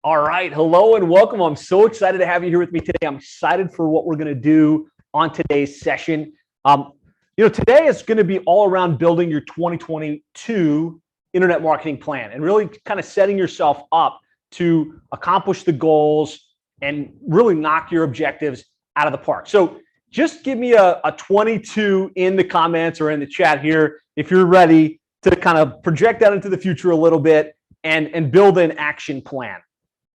All right. Hello and welcome. I'm so excited to have you here with me today. I'm excited for what we're going to do on today's session. Today is going to be all around building your 2022 internet marketing plan and really kind of setting yourself up to accomplish the goals and really knock your objectives out of the park. So just give me a 22 in the comments or in the chat here if you're ready to kind of project out into the future a little bit and build an action plan.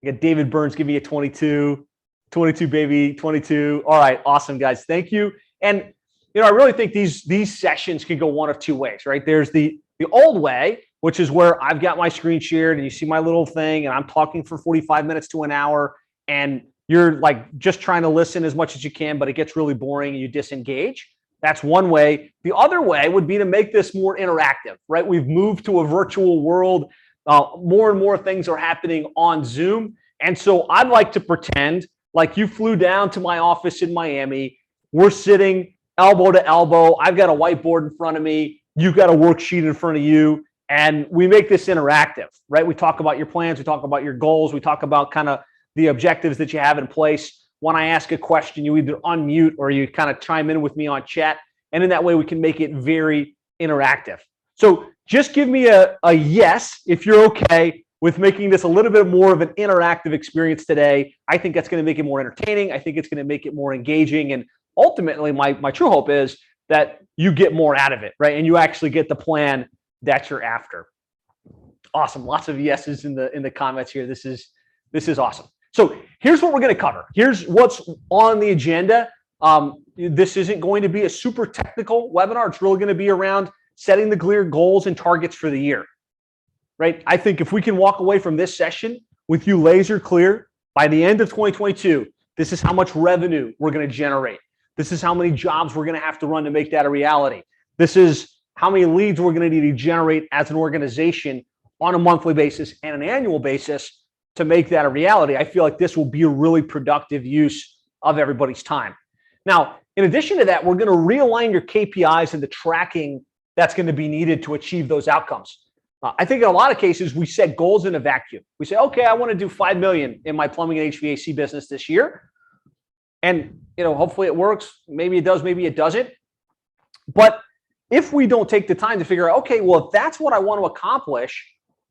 You got David Burns giving me a 22, 22 baby, 22. All right, awesome guys, thank you. And I really think these sessions can go one of two ways, right? There's the old way, which is where I've got my screen shared and you see my little thing and I'm talking for 45 minutes to an hour and you're like just trying to listen as much as you can, but it gets really boring and you disengage. That's one way. The other way would be to make this more interactive, right? We've moved to a virtual world. More and more things are happening on Zoom. And so I'd like to pretend like you flew down to my office in Miami. We're sitting elbow to elbow. I've got a whiteboard in front of me. You've got a worksheet in front of you. And we make this interactive, right? We talk about your plans. We talk about your goals. We talk about kind of the objectives that you have in place. When I ask a question, you either unmute or you kind of chime in with me on chat. And in that way, we can make it very interactive. So just give me a yes if you're okay with making this a little bit more of an interactive experience today. I think that's going to make it more entertaining. I think it's going to make it more engaging. And ultimately, my true hope is that you get more out of it, right? And you actually get the plan that you're after. Awesome. Lots of yeses in the comments here. This is awesome. So here's what we're going to cover. Here's what's on the agenda. This isn't going to be a super technical webinar. It's really going to be around setting the clear goals and targets for the year, right? I think if we can walk away from this session with you laser clear by the end of 2022, this is how much revenue we're going to generate. This is how many jobs we're going to have to run to make that a reality. This is how many leads we're going to need to generate as an organization on a monthly basis and an annual basis to make that a reality. I feel like this will be a really productive use of everybody's time. Now, in addition to that, we're going to realign your KPIs and the tracking that's going to be needed to achieve those outcomes. I think in a lot of cases, we set goals in a vacuum. We say, okay, I want to do 5 million in my plumbing and HVAC business this year. And, hopefully it works. Maybe it does, maybe it doesn't. But if we don't take the time to figure out, okay, well, if that's what I want to accomplish,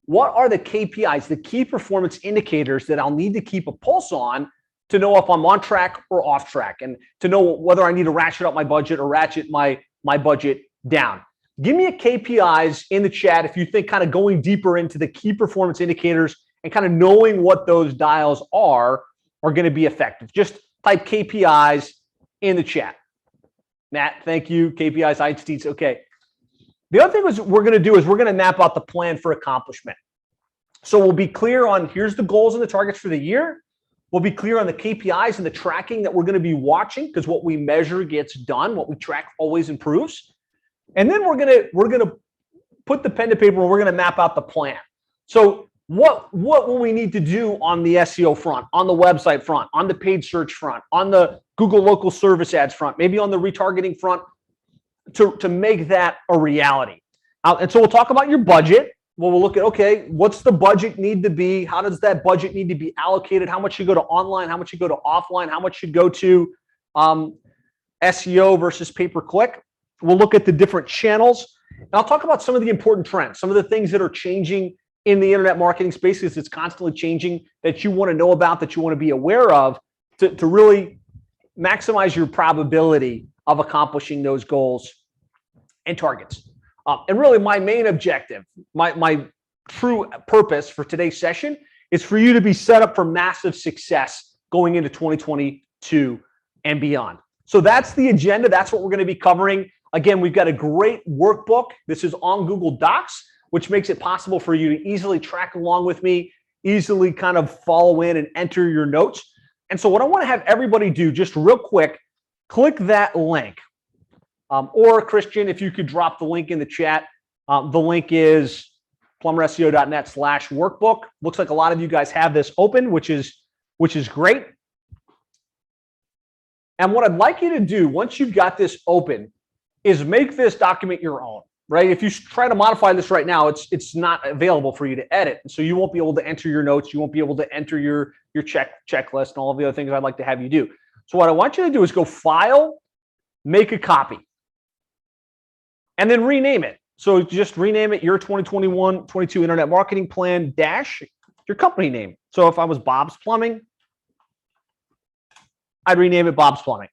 what are the KPIs, the key performance indicators that I'll need to keep a pulse on to know if I'm on track or off track and to know whether I need to ratchet up my budget or ratchet my budget down. Give me a KPIs in the chat if you think kind of going deeper into the key performance indicators and kind of knowing what those dials are going to be effective. Just type KPIs in the chat. Matt, thank you. KPIs, Einstein's. Okay. The other thing we're going to do is we're going to map out the plan for accomplishment. So we'll be clear on here's the goals and the targets for the year. We'll be clear on the KPIs and the tracking that we're going to be watching because what we measure gets done. What we track always improves. And then we're gonna put the pen to paper and we're gonna map out the plan. So what will we need to do on the SEO front, on the website front, on the paid search front, on the Google local service ads front, maybe on the retargeting front to make that a reality. And so we'll talk about your budget. We'll look at, okay, what's the budget need to be? How does that budget need to be allocated? How much should go to online? How much should go to offline? How much should go to SEO versus pay-per-click? We'll look at the different channels. And I'll talk about some of the important trends, some of the things that are changing in the internet marketing space because it's constantly changing that you want to know about, that you want to be aware of to really maximize your probability of accomplishing those goals and targets. And really my main objective, my true purpose for today's session is for you to be set up for massive success going into 2022 and beyond. So that's the agenda. That's what we're going to be covering. Again, we've got a great workbook. This is on Google Docs, which makes it possible for you to easily track along with me, easily kind of follow in and enter your notes. And so what I want to have everybody do just real quick, click that link. Or Christian, if you could drop the link in the chat. The link is plumberseo.net/workbook. Looks like a lot of you guys have this open, which is great. And what I'd like you to do once you've got this open is make this document your own. right? If you try to modify this right now, it's not available for you to edit. So you won't be able to enter your notes. You won't be able to enter your checklist and all of the other things I'd like to have you do. So what I want you to do is go File, Make a Copy, and then rename it. So just rename it your 2021-22 Internet Marketing Plan dash your company name. So if I was Bob's Plumbing, I'd rename it Bob's Plumbing.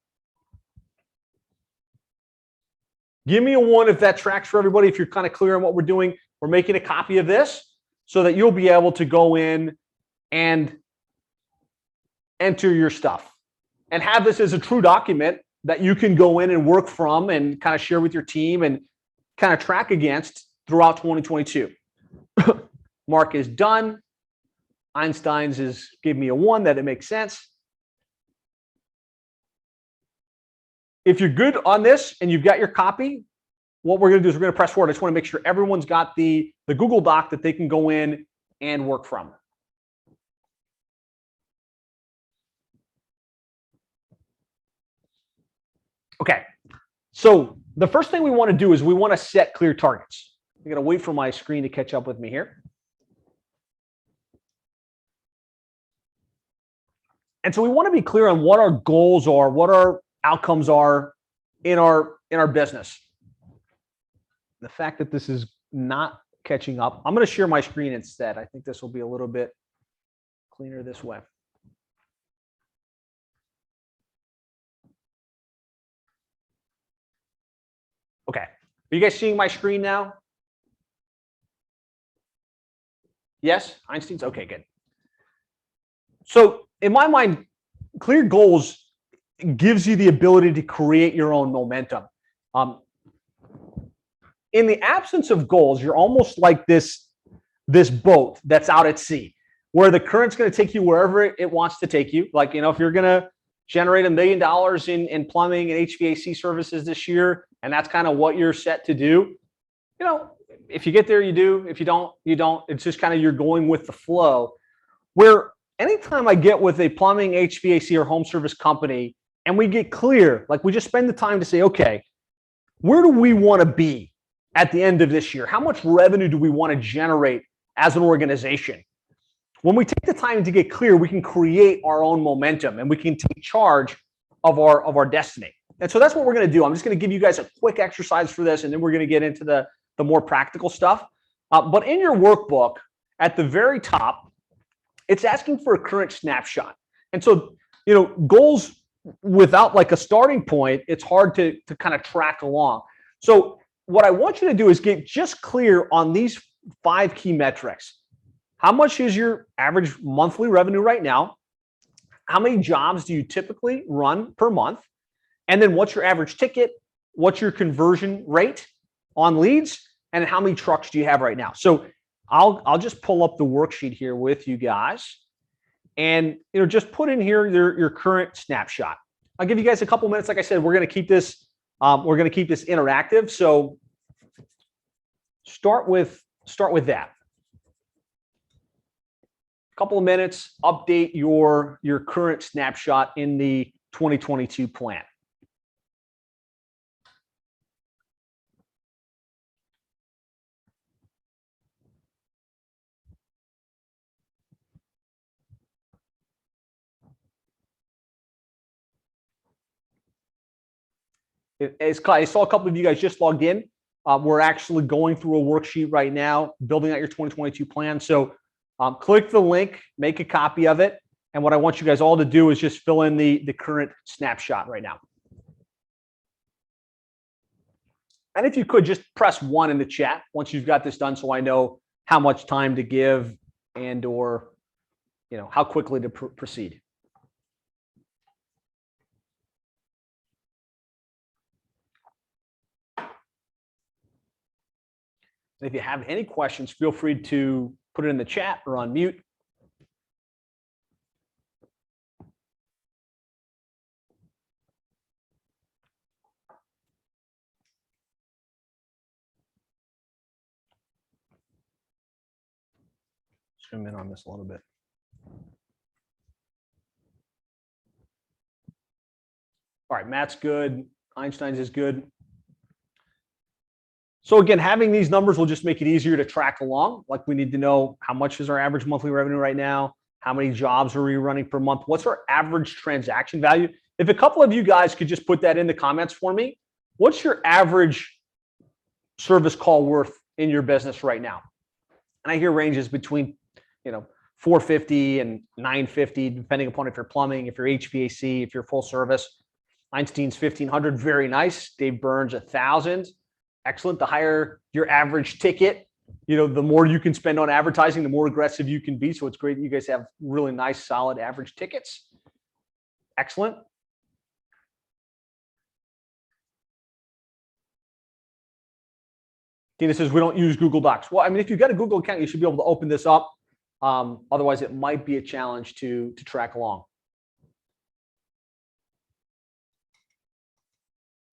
Give me a 1 if that tracks for everybody. If you're kind of clear on what we're doing, we're making a copy of this so that you'll be able to go in and enter your stuff and have this as a true document that you can go in and work from and kind of share with your team and kind of track against throughout 2022. Mark is done. Einstein's is give me a 1 that it makes sense. If you're good on this and you've got your copy, what we're going to do is we're going to press forward. I just want to make sure everyone's got the Google Doc that they can go in and work from. Okay, so the first thing we want to do is we want to set clear targets. I'm going to wait for my screen to catch up with me here. And so we want to be clear on what our goals are, what our outcomes are in our business. The fact that this is not catching up, I'm going to share my screen instead. I think this will be a little bit cleaner this way. Okay, are you guys seeing my screen now? Yes, Einstein's? Okay, good. So in my mind, clear goals gives you the ability to create your own momentum. In the absence of goals, you're almost like this boat that's out at sea, where the current's going to take you wherever it wants to take you. Like, if you're going to generate $1 million in plumbing and HVAC services this year, and that's kind of what you're set to do, if you get there, you do. If you don't, you don't. It's just kind of you're going with the flow. Where anytime I get with a plumbing, HVAC, or home service company, and we get clear, like we just spend the time to say, okay, where do we want to be at the end of this year? How much revenue do we want to generate as an organization? When we take the time to get clear, we can create our own momentum and we can take charge of our destiny. And so that's what we're going to do. I'm just going to give you guys a quick exercise for this, and then we're going to get into the more practical stuff. But in your workbook, at the very top, it's asking for a current snapshot. And so, goals without like a starting point, it's hard to kind of track along. So what I want you to do is get just clear on these 5 key metrics. How much is your average monthly revenue right now? How many jobs do you typically run per month? And then what's your average ticket? What's your conversion rate on leads? And how many trucks do you have right now? So I'll just pull up the worksheet here with you guys, and just put in here your current snapshot. I'll give you guys a couple minutes. Like I said, we're going to keep this interactive. So start with that. A couple of minutes. Update your current snapshot in the 2022 plan. I saw a couple of you guys just logged in. We're actually going through a worksheet right now, building out your 2022 plan. So click the link, make a copy of it. And what I want you guys all to do is just fill in the current snapshot right now. And if you could, just press 1 in the chat once you've got this done, so I know how much time to give and or how quickly to proceed. And if you have any questions, feel free to put it in the chat or on mute. Zoom in on this a little bit. All right, Matt's good. Einstein's is good. So again, having these numbers will just make it easier to track along. Like we need to know how much is our average monthly revenue right now? How many jobs are we running per month? What's our average transaction value? If a couple of you guys could just put that in the comments for me, what's your average service call worth in your business right now? And I hear ranges between, $450 and $950, depending upon if you're plumbing, if you're HVAC, if you're full service. Einstein's $1,500, very nice. Dave Burns, $1,000. Excellent. The higher your average ticket, the more you can spend on advertising, the more aggressive you can be. So it's great that you guys have really nice, solid average tickets. Excellent. Tina says, we don't use Google Docs. Well, I mean, if you've got a Google account, you should be able to open this up. Otherwise, it might be a challenge to track along.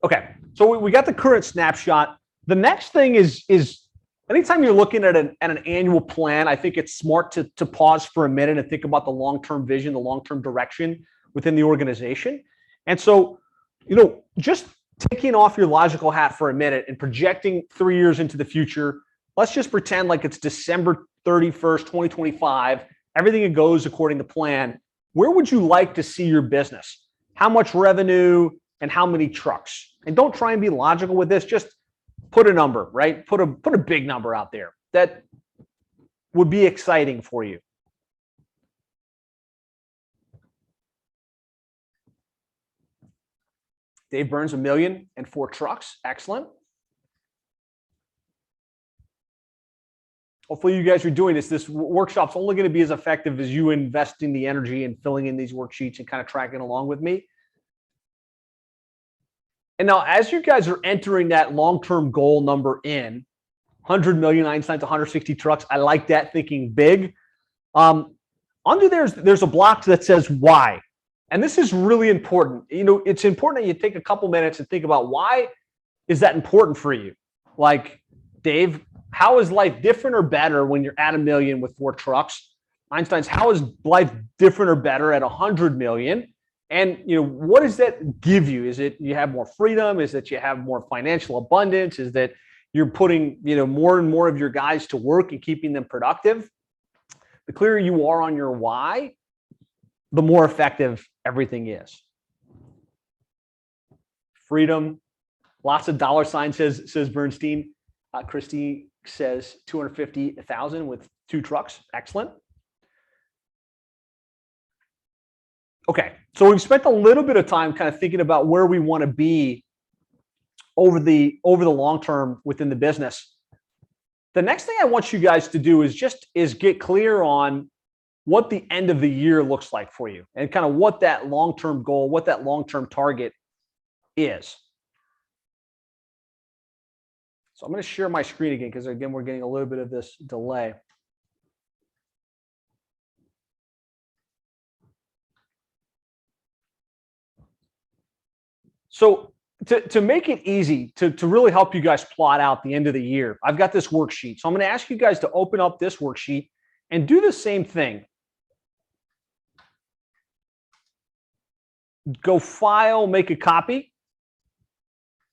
Okay, so we got the current snapshot. The next thing is anytime you're looking at an annual plan, I think it's smart to pause for a minute and think about the long-term vision, the long-term direction within the organization. And so, just taking off your logical hat for a minute and projecting 3 years into the future, let's just pretend like it's December 31st, 2025. Everything goes according to plan. Where would you like to see your business? How much revenue and how many trucks? And don't try and be logical with this. Just put a number, right? Put a big number out there that would be exciting for you. Dave Burns, 1 million and 4 trucks. Excellent. Hopefully you guys are doing this. This workshop's only going to be as effective as you investing the energy and filling in these worksheets and kind of tracking along with me. And now, as you guys are entering that long-term goal number in, 100 million, Einstein's 160 trucks. I like that, thinking big. Under there's a block that says why. And this is really important. It's important that you take a couple minutes and think about why is that important for you? Like, Dave, how is life different or better when you're at 1 million with 4 trucks? Einstein's, how is life different or better at 100 million? And what does that give you? Is it you have more freedom? Is that you have more financial abundance? Is that you're putting more and more of your guys to work and keeping them productive? The clearer you are on your why, the more effective everything is. Freedom, lots of dollar signs, says Bernstein. Christy says 250,000 with 2 trucks. Excellent. Okay, so we've spent a little bit of time kind of thinking about where we want to be over the long term within the business. The next thing I want you guys to do is get clear on what the end of the year looks like for you and kind of what that long-term goal, what that long-term target is. So I'm going to share my screen again because, again, we're getting a little bit of this delay. So to make it easy, to really help you guys plot out the end of the year, I've got this worksheet. So I'm going to ask you guys to open up this worksheet and do the same thing. Go File, make a copy,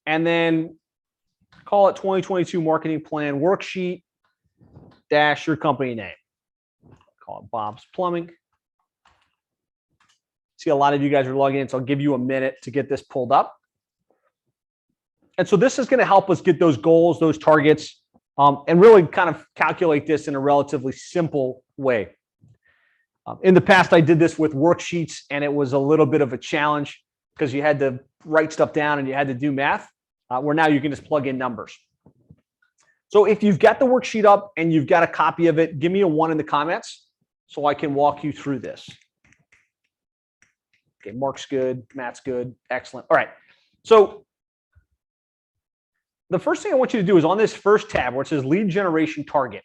and then call it 2022 Marketing Plan Worksheet - your company name. Call it Bob's Plumbing. See, a lot of you guys are logging in, so I'll give you a minute to get this pulled up. And so this is going to help us get those goals, those targets, and really kind of calculate this in a relatively simple way. In the past, I did this with worksheets, and it was a little bit of a challenge because you had to write stuff down and you had to do math, where now you can just plug in numbers. So if you've got the worksheet up and you've got a copy of it, give me a 1 in the comments so I can walk you through this. Okay, Mark's good, Matt's good, excellent. All right, so the first thing I want you to do is on this first tab where it says lead generation target.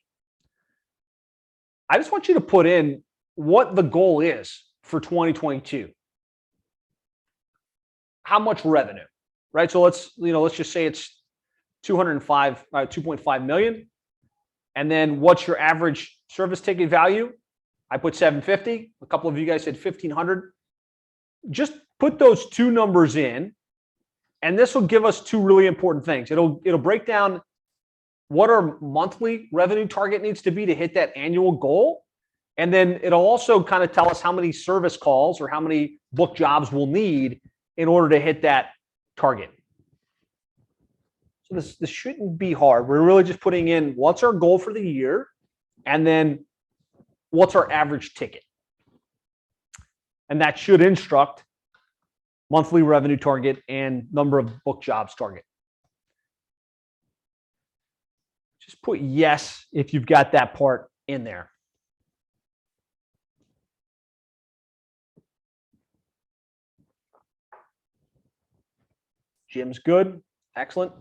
I just want you to put in what the goal is for 2022. How much revenue, right? So let's just say it's 2.5 million. And then what's your average service ticket value? I put 750. A couple of you guys said 1,500. Just put those 2 numbers in, and this will give us 2 really important things. It'll break down what our monthly revenue target needs to be to hit that annual goal. And then it'll also kind of tell us how many service calls or how many book jobs we'll need in order to hit that target. So this shouldn't be hard. We're really just putting in what's our goal for the year and then what's our average ticket. And that should instruct monthly revenue target and number of book jobs target. Just put yes if you've got that part in there. Jim's good. Excellent.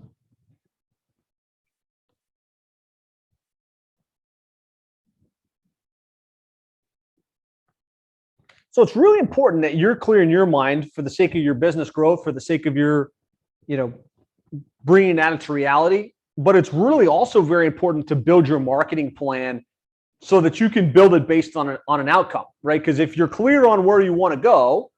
So it's really important that you're clear in your mind for the sake of your business growth, for the sake of your, bringing that into reality. But it's really also very important to build your marketing plan so that you can build it based on an outcome, right? Because if you're clear on where you want to go,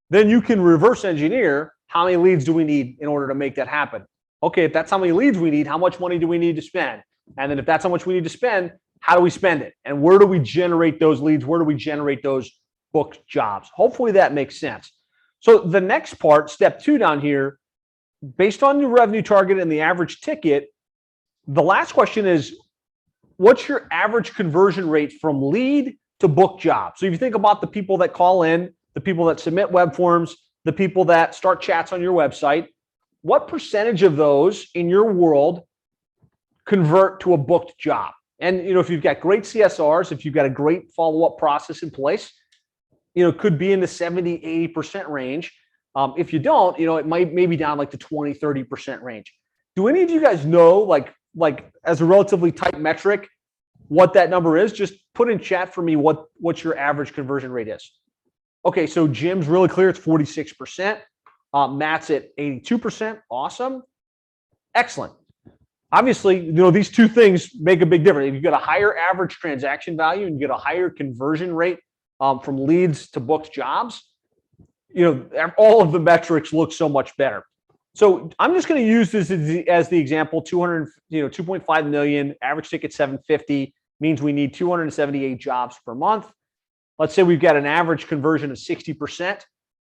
then you can reverse engineer how many leads do we need in order to make that happen. Okay, if that's how many leads we need, how much money do we need to spend? And then if that's how much we need to spend, how do we spend it? And where do we generate those leads? Where do we generate those booked jobs? Hopefully that makes sense. So the next part, step 2 down here, based on your revenue target and the average ticket, the last question is, what's your average conversion rate from lead to book job? So if you think about the people that call in, the people that submit web forms, the people that start chats on your website, what percentage of those in your world convert to a booked job? And if you've got great CSRs, if you've got a great follow-up process in place, it could be in the 70, 80% range. If you don't, it might maybe down like the 20, 30% range. Do any of you guys know, like as a relatively tight metric, what that number is? Just put in chat for me what your average conversion rate is. Okay, so Jim's really clear. It's 46%. Matt's at 82%. Awesome. Excellent. Obviously, these two things make a big difference. If you get a higher average transaction value and you get a higher conversion rate from leads to booked jobs, all of the metrics look so much better. So I'm just going to use this as the example. 2.5 million, average ticket 750 means we need 278 jobs per month. Let's say we've got an average conversion of 60%.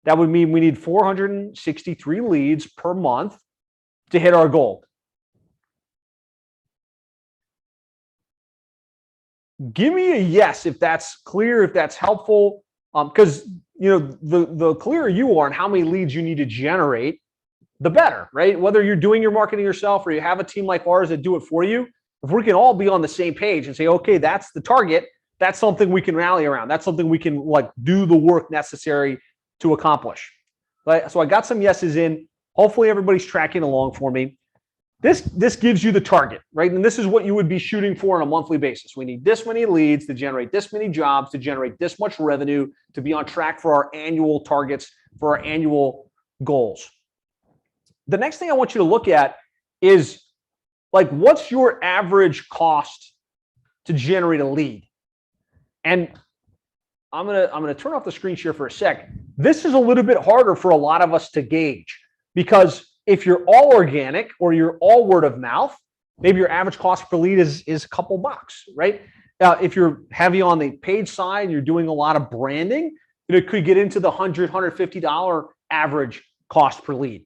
That would mean we need 463 leads per month to hit our goal. Give me a yes if that's clear, if that's helpful, because the clearer you are on how many leads you need to generate, the better, right? Whether you're doing your marketing yourself or you have a team like ours that do it for you, if we can all be on the same page and say, okay, that's the target, that's something we can rally around. That's something we can do the work necessary to accomplish. Right? So I got some yeses in. Hopefully everybody's tracking along for me. This gives you the target, right? And this is what you would be shooting for on a monthly basis. We need this many leads to generate this many jobs, to generate this much revenue, to be on track for our annual targets, for our annual goals. The next thing I want you to look at is what's your average cost to generate a lead? And I'm gonna turn off the screen share for a sec. This is a little bit harder for a lot of us to gauge because if you're all organic or you're all word of mouth, maybe your average cost per lead is a couple bucks, right? If you're heavy on the paid side, you're doing a lot of branding, it could get into the $100, $150 average cost per lead.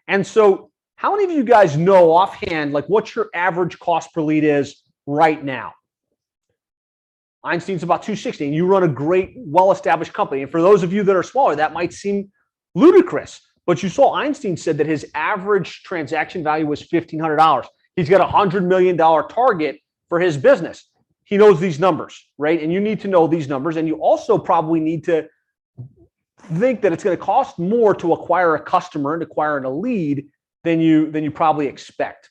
And so how many of you guys know offhand, what your average cost per lead is right now? Einstein's about $260, and you run a great, well-established company. And for those of you that are smaller, that might seem ludicrous. But you saw Einstein said that his average transaction value was $1,500. He's got a $100 million target for his business. He knows these numbers, right? And you need to know these numbers. And you also probably need to think that it's going to cost more to acquire a customer and acquire a lead than you probably expect.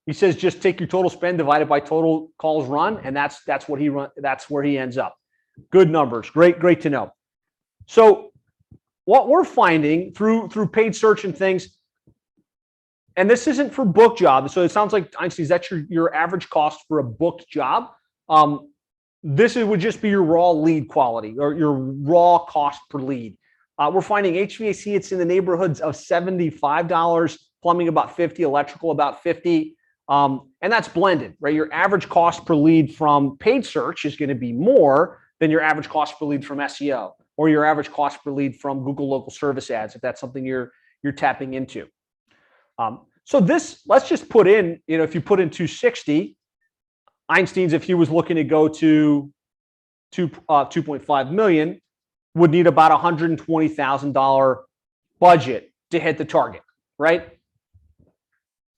He says just take your total spend divided by total calls run, and that's what he run. That's where he ends up. Good numbers, great to know. So what we're finding through paid search and things, and this isn't for book jobs. So it sounds like Einstein's that's your average cost for a booked job. This would just be your raw lead quality or your raw cost per lead. We're finding HVAC, it's in the neighborhoods of $75 plumbing about 50, electrical about 50. And that's blended, right? Your average cost per lead from paid search is going to be more than your average cost per lead from SEO or your average cost per lead from Google local service ads, if that's something you're tapping into. So this, let's just put in, if you put in 260, Einstein's, if he was looking to go to 2.5 million, would need about $120,000 budget to hit the target, right?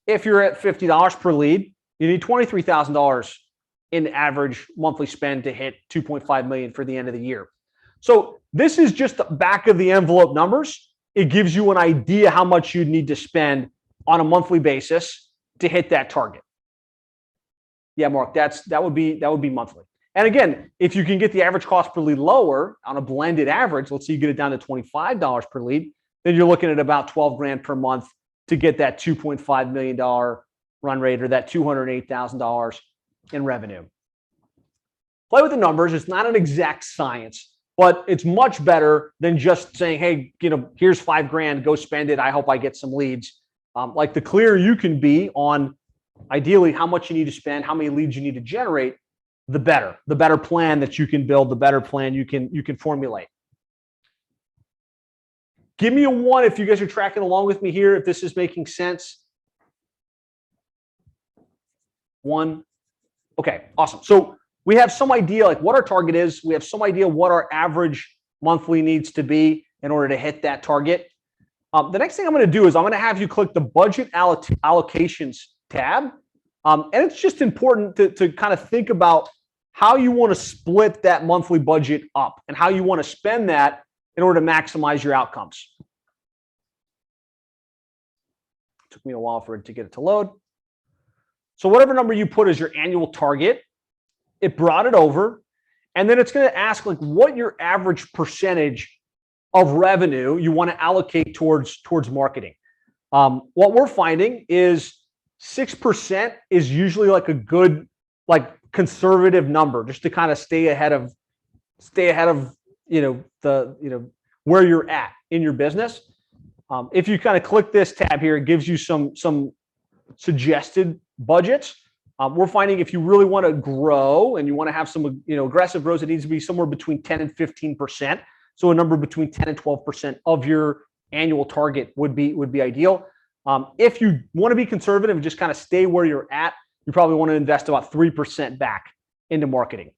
If you're at $50 per lead, you need $23,000 in average monthly spend to hit 2.5 million for the end of the year. So this is just the back of the envelope numbers. It gives you an idea how much you'd need to spend on a monthly basis to hit that target. Yeah, Mark, that would be monthly. And again, if you can get the average cost per lead lower on a blended average, let's say you get it down to $25 per lead, then you're looking at about 12 grand per month to get that $2.5 million run rate or that $208,000 in revenue. Play with the numbers. It's not an exact science, but it's much better than just saying, hey, here's 5 grand, go spend it. I hope I get some leads. Like the clearer you can be on ideally how much you need to spend, how many leads you need to generate, the better plan that you can build, the better plan you can formulate. Give me a 1 if you guys are tracking along with me here, if this is making sense. 1. Okay, awesome. So we have some idea like what our target is. We have some idea what our average monthly needs to be in order to hit that target. The next thing I'm going to do is I'm going to have you click the budget allocations tab. And it's just important to kind of think about how you want to split that monthly budget up and how you want to spend that in order to maximize your outcomes. It took me a while for it to get it to load. So whatever number you put as your annual target, it brought it over. And then it's going to ask like what your average percentage of revenue you want to allocate towards marketing. What we're finding is 6% is usually like a good, like conservative number just to kind of stay ahead of where you're at in your business. If you kind of click this tab here, it gives you some suggested budgets. We're finding if you really want to grow and you want to have some aggressive growth, it needs to be somewhere between 10 and 15%. So a number between 10 and 12% of your annual target would be ideal. If you want to be conservative and just kind of stay where you're at, you probably want to invest about 3% back into marketing.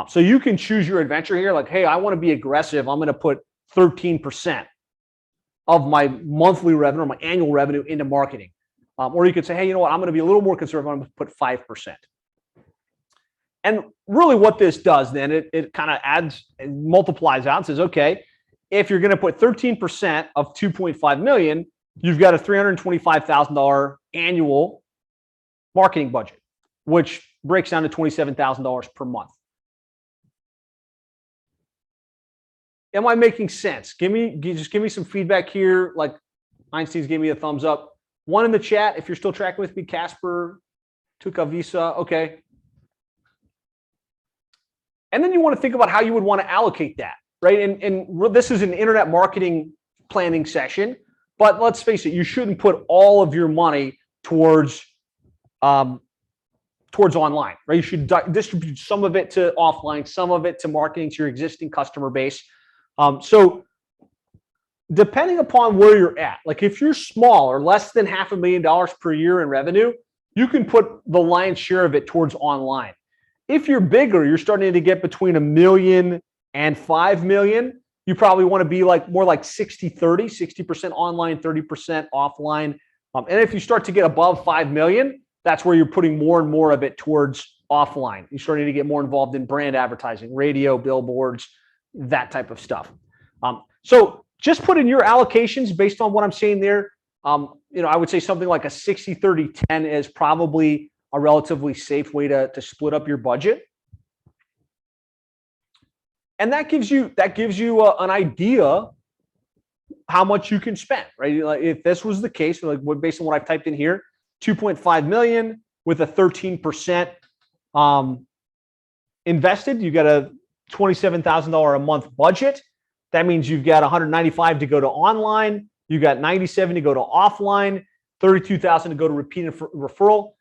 So you can choose your adventure here. Like, hey, I want to be aggressive. I'm going to put 13% of my monthly revenue or my annual revenue into marketing. Or you could say, hey, you know what? I'm going to be a little more conservative. I'm going to put 5%. And really what this does then, it kind of adds and multiplies out and says, okay, if you're going to put 13% of 2.5 million, you've got a $325,000 annual marketing budget, which breaks down to $27,000 per month. Am I making sense? Just give me some feedback here. Like Einstein's gave me a thumbs up. 1 in the chat if you're still tracking with me. Casper, Tukavisa. Okay. And then you want to think about how you would want to allocate that, right? And this is an internet marketing planning session, but let's face it, you shouldn't put all of your money towards online, right? You should distribute some of it to offline, some of it to marketing to your existing customer base. So depending upon where you're at, like if you're small or less than $500,000 per year in revenue, you can put the lion's share of it towards online. If you're bigger, you're starting to get between $1 million and $5 million, you probably want to be more like 60-30, 60% online, 30% offline. And if you start to get above 5 million, that's where you're putting more and more of it towards offline. You're starting to get more involved in brand advertising, radio, billboards, that type of stuff. So just put in your allocations based on what I'm saying there. I would say something like a 60-30-10 is probably a relatively safe way to split up your budget. And that gives you an idea how much you can spend, right? Like if this was the case, like based on what I've typed in here, 2.5 million with a 13% invested, you got a $27,000 a month budget. That means you've got 195 to go to online. You got 97 to go to offline. $32,000 to go to repeat referral.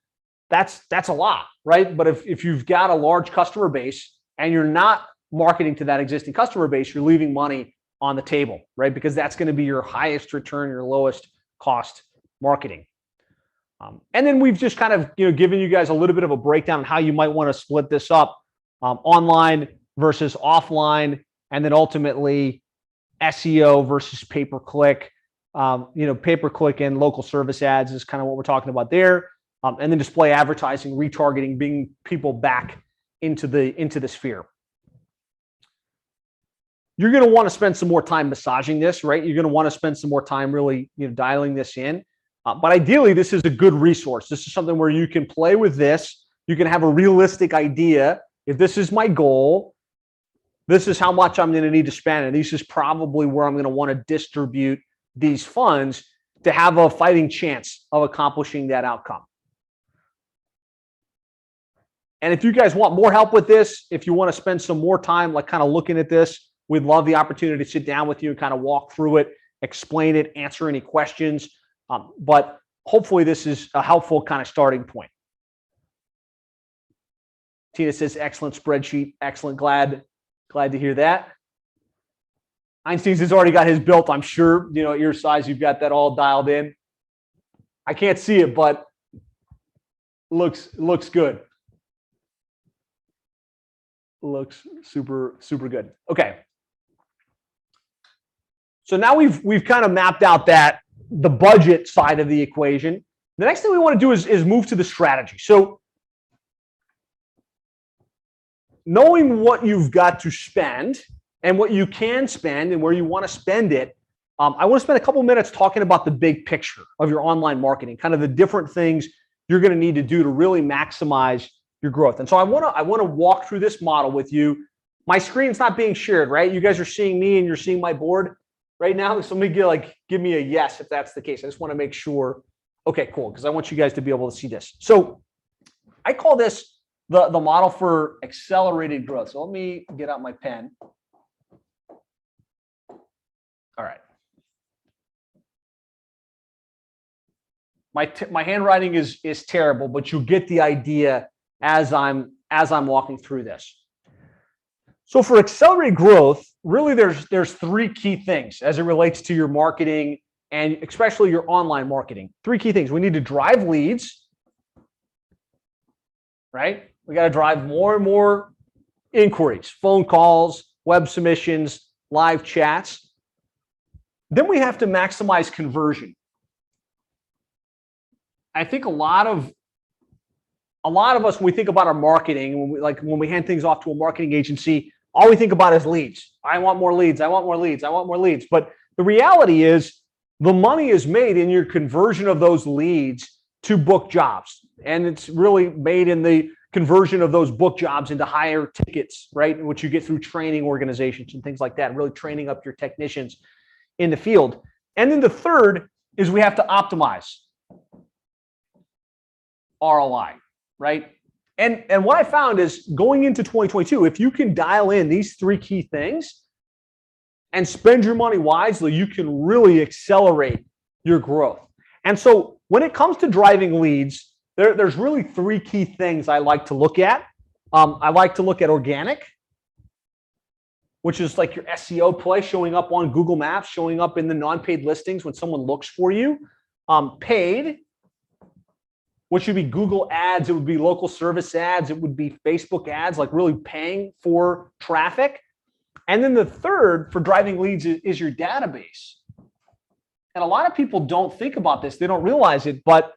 That's a lot, right? But if you've got a large customer base and you're not marketing to that existing customer base, you're leaving money on the table, right? Because that's going to be your highest return, your lowest cost marketing. And then we've just kind of given you guys a little bit of a breakdown on how you might want to split this up, online versus offline, and then ultimately SEO versus pay-per-click. Pay-per-click and local service ads is kind of what we're talking about there. And then display advertising, retargeting, bringing people back into the sphere. You're going to want to spend some more time massaging this, right? You're going to want to spend some more time really dialing this in. But ideally, this is a good resource. This is something where you can play with this. You can have a realistic idea. If this is my goal, this is how much I'm going to need to spend. And this is probably where I'm going to want to distribute these funds to have a fighting chance of accomplishing that outcome. And if you guys want more help with this, if you want to spend some more time like kind of looking at this, we'd love the opportunity to sit down with you and kind of walk through it, explain it, answer any questions. But hopefully this is a helpful kind of starting point. Tina says, excellent spreadsheet. Excellent. Glad to hear that. Einstein's has already got his built. I'm sure, at your size, you've got that all dialed in. I can't see it, but looks good. Looks super, super good. Okay. So now we've kind of mapped out the budget side of the equation. The next thing we want to do is move to the strategy. So knowing what you've got to spend and what you can spend and where you want to spend it, I want to spend a couple minutes talking about the big picture of your online marketing, kind of the different things you're going to need to do to really maximize your growth. And so I want to walk through this model with you. My screen's not being shared, right? You guys are seeing me and you're seeing my board right now. Somebody give me a yes if that's the case. I just want to make sure. Okay, cool, because I want you guys to be able to see this. So I call this the model for accelerated growth. So let me get out my pen. All right. My handwriting is terrible, but you'll get the idea as I'm walking through this. So for accelerated growth, really there's three key things as it relates to your marketing and especially your online marketing. Three key things. We need to drive leads, right? We got to drive more and more inquiries, phone calls, web submissions, live chats. Then we have to maximize conversion. I think a lot of us, when we think about our marketing, when we hand things off to a marketing agency, all we think about is leads. I want more leads. I want more leads. I want more leads. But the reality is the money is made in your conversion of those leads to book jobs. And it's really made in the conversion of those book jobs into higher tickets, right? Which you get through training organizations and things like that, really training up your technicians in the field. And then the third is we have to optimize ROI, right? And what I found is going into 2022, if you can dial in these three key things and spend your money wisely, you can really accelerate your growth. And so when it comes to driving leads, there's really three key things I like to look at. I like to look at organic, which is like your SEO play, showing up on Google Maps, showing up in the non-paid listings when someone looks for you. Paid, which would be Google ads, it would be local service ads, it would be Facebook ads, like really paying for traffic. And then the third for driving leads is your database. And a lot of people don't think about this, they don't realize it, but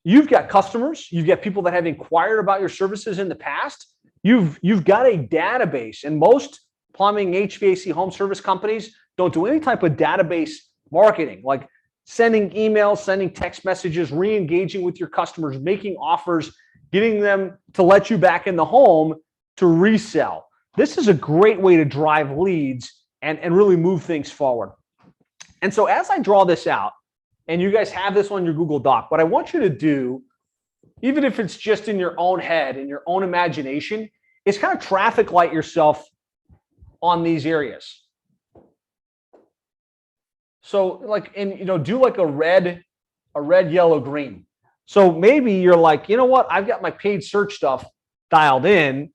you've got customers, you've got people that have inquired about your services in the past. You've got a database, and most plumbing, HVAC home service companies don't do any type of database marketing, like sending emails, sending text messages, re-engaging with your customers, making offers, getting them to let you back in the home to resell. This is a great way to drive leads and really move things forward. And so as I draw this out, and you guys have this on your Google Doc, what I want you to do, even if it's just in your own head, in your own imagination, is kind of traffic light yourself on these areas. So do like a red a red, yellow, green. So maybe you're like, you know what? I've got my paid search stuff dialed in,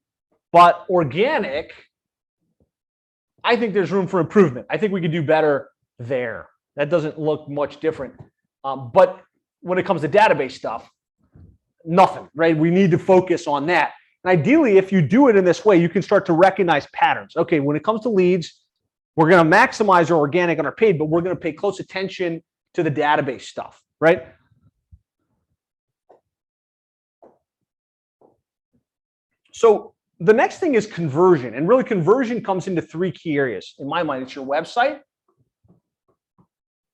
but organic, I think there's room for improvement. I think we could do better there. That doesn't look much different. But when it comes to database stuff, nothing, right? We need to focus on that. And ideally, if you do it in this way, you can start to recognize patterns. Okay, when it comes to leads, we're going to maximize our organic and our paid, but we're going to pay close attention to the database stuff, right? So the next thing is conversion. And really, conversion comes into three key areas. In my mind, it's your website.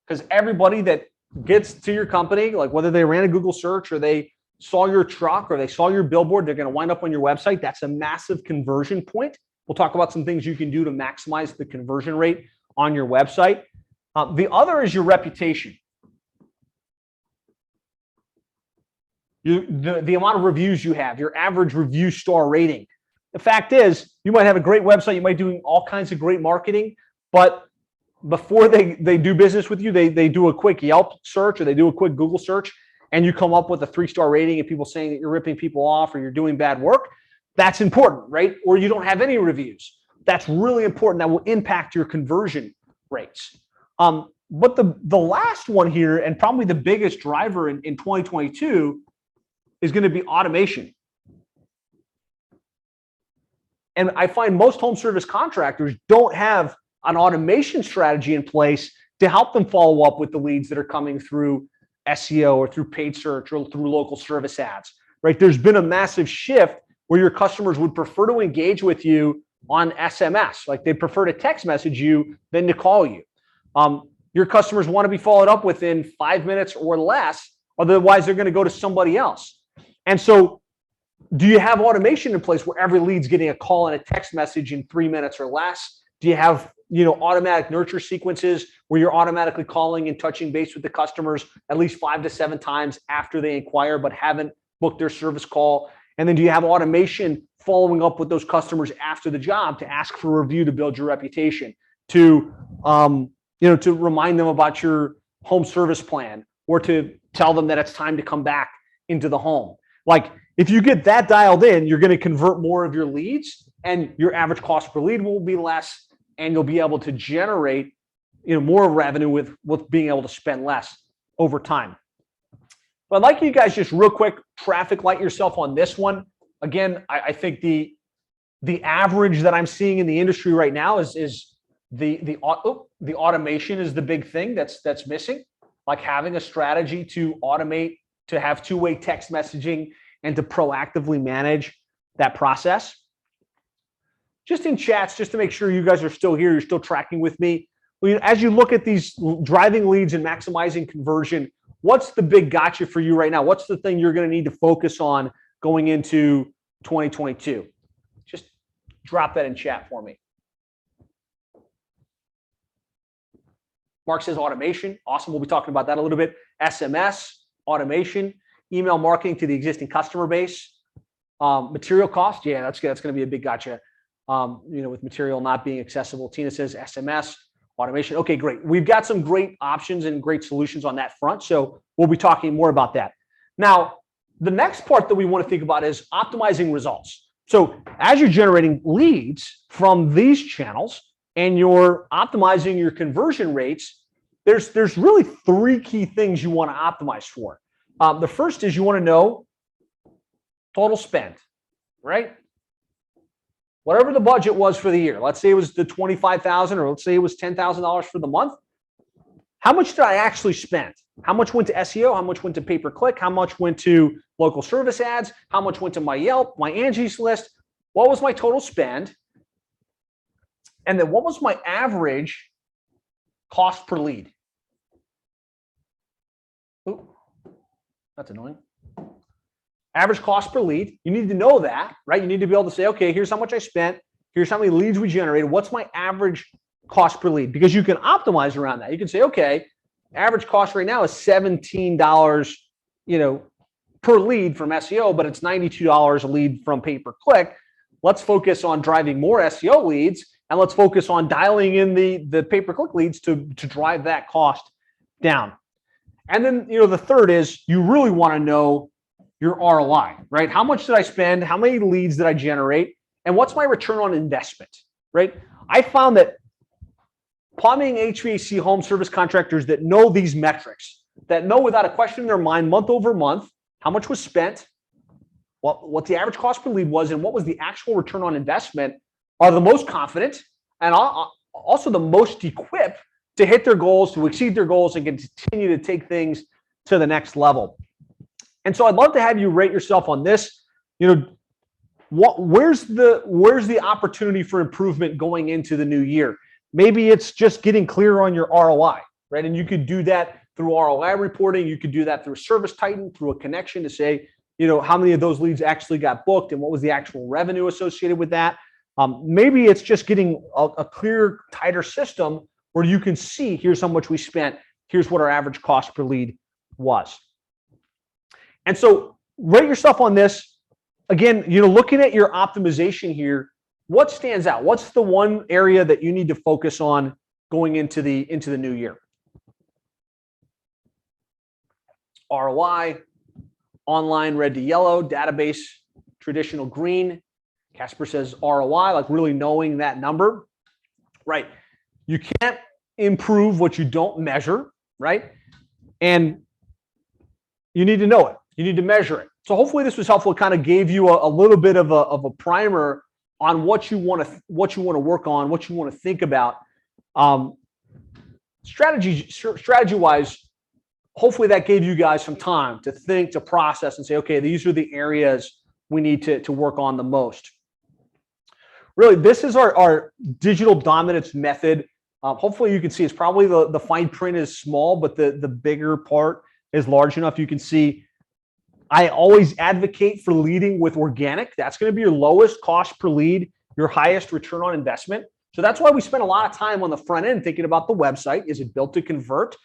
Because everybody that gets to your company, like whether they ran a Google search or they saw your truck or they saw your billboard, they're going to wind up on your website. That's a massive conversion point. We'll talk about some things you can do to maximize the conversion rate on your website. The other is your reputation. The amount of reviews you have, your average review star rating. The fact is, you might have a great website, you might be doing all kinds of great marketing, but before they do business with you, they do a quick Yelp search or they do a quick Google search, and you come up with a 3-star rating and people saying that you're ripping people off or you're doing bad work. That's important, right? Or you don't have any reviews. That's really important. That will impact your conversion rates. But the last one here, and probably the biggest driver in 2022, is going to be automation. And I find most home service contractors don't have an automation strategy in place to help them follow up with the leads that are coming through SEO or through paid search or through local service ads, right? There's been a massive shift where your customers would prefer to engage with you on SMS. Like they'd prefer to text message you than to call you. Your customers want to be followed up within 5 minutes or less, otherwise they're going to go to somebody else. And so do you have automation in place where every lead's getting a call and a text message in 3 minutes or less? Do you have automatic nurture sequences where you're automatically calling and touching base with the customers at least 5 to 7 times after they inquire but haven't booked their service call? And then do you have automation following up with those customers after the job to ask for a review to build your reputation, to to remind them about your home service plan, or to tell them that it's time to come back into the home? Like if you get that dialed in, you're going to convert more of your leads and your average cost per lead will be less, and you'll be able to generate more revenue with being able to spend less over time. But I'd like you guys just real quick traffic light yourself on this one. Again, I think the average that I'm seeing in the industry right now is the automation is the big thing that's missing. Like having a strategy to automate, to have two-way text messaging, and to proactively manage that process. Just in chats, just to make sure you guys are still here, you're still tracking with me. As you look at these driving leads and maximizing conversion, what's the big gotcha for you right now? What's the thing you're going to need to focus on going into 2022? Just drop that in chat for me. Mark says automation. Awesome. We'll be talking about that a little bit. SMS, automation, email marketing to the existing customer base. Material cost. Yeah, that's going to be a big gotcha. With material not being accessible. Tina says SMS, automation. Okay, great. We've got some great options and great solutions on that front. So we'll be talking more about that. Now, the next part that we want to think about is optimizing results. So as you're generating leads from these channels and you're optimizing your conversion rates, there's really 3 key things you want to optimize for. The first is you want to know total spend, right? Whatever the budget was for the year, let's say it was the $25,000 or let's say it was $10,000 for the month. How much did I actually spend? How much went to SEO? How much went to pay-per-click? How much went to local service ads? How much went to my Yelp, my Angie's List? What was my total spend? And then what was my average cost per lead? Ooh, that's annoying. Average cost per lead. You need to know that, right? You need to be able to say, okay, here's how much I spent. Here's how many leads we generated. What's my average cost per lead? Because you can optimize around that. You can say, okay, average cost right now is $17, per lead from SEO, but it's $92 a lead from pay-per-click. Let's focus on driving more SEO leads, and let's focus on dialing in the pay-per-click leads to drive that cost down. And then, the third is you really want to know your ROI, right? How much did I spend? How many leads did I generate? And what's my return on investment, right? I found that plumbing, HVAC, home service contractors that know these metrics, that know without a question in their mind, month over month, how much was spent, what the average cost per lead was, and what was the actual return on investment, are the most confident and also the most equipped to hit their goals, to exceed their goals, and continue to take things to the next level. And so I'd love to have you rate yourself on this. Where's the opportunity for improvement going into the new year? Maybe it's just getting clear on your ROI, right? And you could do that through ROI reporting. You could do that through Service Titan, through a connection to say, how many of those leads actually got booked and what was the actual revenue associated with that. Maybe it's just getting a clear, tighter system where you can see, here's how much we spent, here's what our average cost per lead was. And so rate yourself on this. Again, looking at your optimization here, what stands out? What's the one area that you need to focus on going into the new year? ROI, online red to yellow, database traditional green. Casper says ROI, like really knowing that number, right? You can't improve what you don't measure, right? And you need to know it. You need to measure it. So hopefully this was helpful. It kind of gave you a little bit of a primer on what you want to work on, what you want to think about. Strategy-wise, hopefully that gave you guys some time to think, to process, and say, okay, these are the areas we need to work on the most. Really, this is our digital dominance method. Hopefully you can see it's probably the fine print is small, but the bigger part is large enough. You can see I always advocate for leading with organic. That's going to be your lowest cost per lead, your highest return on investment. So that's why we spend a lot of time on the front end thinking about the website. Is it built to convert?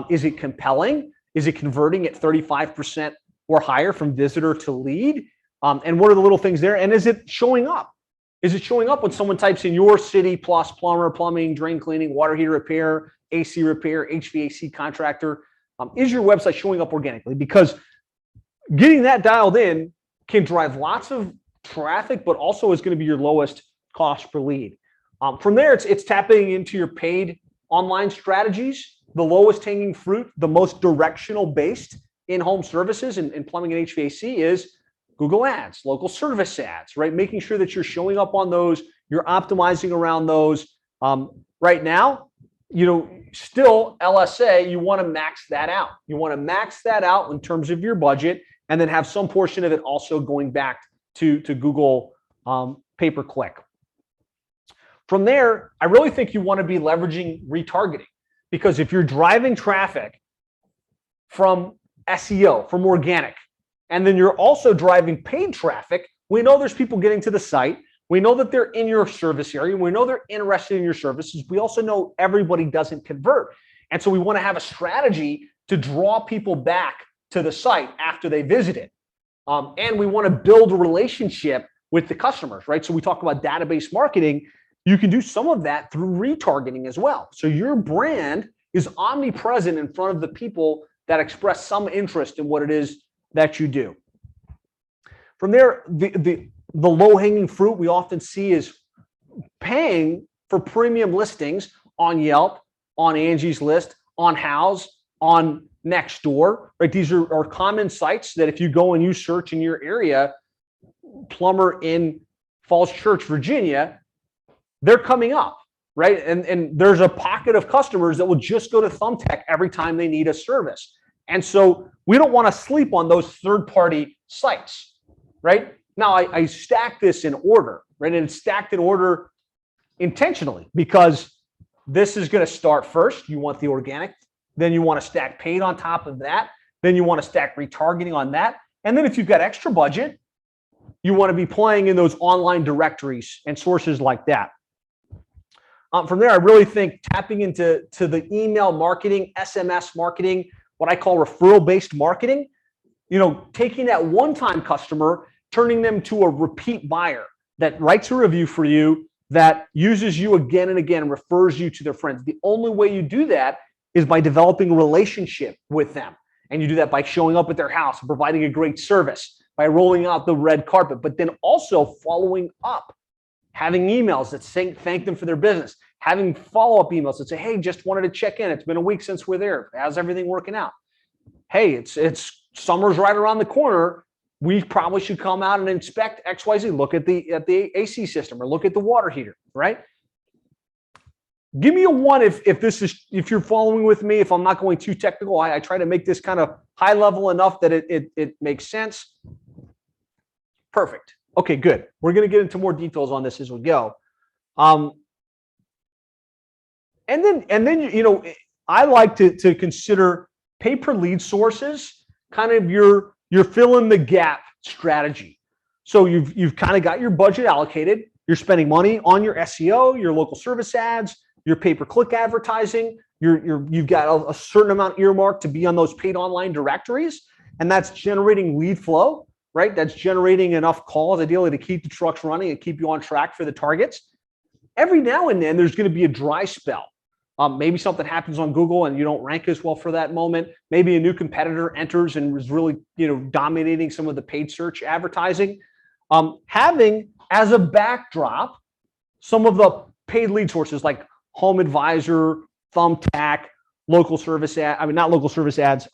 Is it compelling? Is it converting at 35% or higher from visitor to lead? And what are the little things there? And is it showing up? Is it showing up when someone types in your city plus plumber, plumbing, drain cleaning, water heater repair, AC repair, HVAC contractor? Is your website showing up organically? Because getting that dialed in can drive lots of traffic, but also is going to be your lowest cost per lead. From there, it's tapping into your paid online strategies, the lowest hanging fruit, the most directional based in home services and plumbing and HVAC is Google Ads, local service ads, right? Making sure that you're showing up on those, you're optimizing around those. Right now, still LSA, you want to max that out. You want to max that out in terms of your budget, and then have some portion of it also going back to Google pay-per-click. From there, I really think you want to be leveraging retargeting, because if you're driving traffic from SEO, from organic, and then you're also driving paid traffic, we know there's people getting to the site. We know that they're in your service area. We know they're interested in your services. We also know everybody doesn't convert. And so we want to have a strategy to draw people back to the site after they visit it. And we want to build a relationship with the customers, right? So we talk about database marketing. You can do some of that through retargeting as well. So your brand is omnipresent in front of the people that express some interest in what it is that you do. From there, the low-hanging fruit we often see is paying for premium listings on Yelp, on Angie's List, on Houzz, on Nextdoor, right? These are common sites that if you go and you search in your area, plumber in Falls Church, Virginia, they're coming up, right? And there's a pocket of customers that will just go to Thumbtack every time they need a service. And so we don't want to sleep on those third-party sites, right? Now, I stack this in order, right? And it's stacked in order intentionally because this is going to start first. You want the organic. Then you want to stack paid on top of that. Then you want to stack retargeting on that. And then if you've got extra budget, you want to be playing in those online directories and sources like that. From there, I really think tapping into the email marketing, SMS marketing, what I call referral-based marketing, taking that one-time customer, turning them to a repeat buyer that writes a review for you, that uses you again and again, refers you to their friends. The only way you do that is by developing a relationship with them. And you do that by showing up at their house, providing a great service, by rolling out the red carpet, but then also following up, having emails that say thank them for their business, having follow-up emails that say, hey, just wanted to check in. It's been a week since we're there. How's everything working out? Hey, it's summer's right around the corner. We probably should come out and inspect XYZ. Look at the AC system or look at the water heater, right? Give me a 1 if you're following with me. If I'm not going too technical, I try to make this kind of high level enough that it makes sense. Perfect. Okay, good. We're going to get into more details on this as we go. And then I like to consider pay per lead sources kind of your fill in the gap strategy. So you've kind of got your budget allocated. You're spending money on your SEO, your local service ads, your pay-per-click advertising. You've got a certain amount earmarked to be on those paid online directories, and that's generating lead flow, right? That's generating enough calls, ideally, to keep the trucks running and keep you on track for the targets. Every now and then, there's going to be a dry spell. Maybe something happens on Google and you don't rank as well for that moment. Maybe a new competitor enters and is really, dominating some of the paid search advertising. Having as a backdrop some of the paid lead sources like Home Advisor, Thumbtack, local service ad. Not local service ads.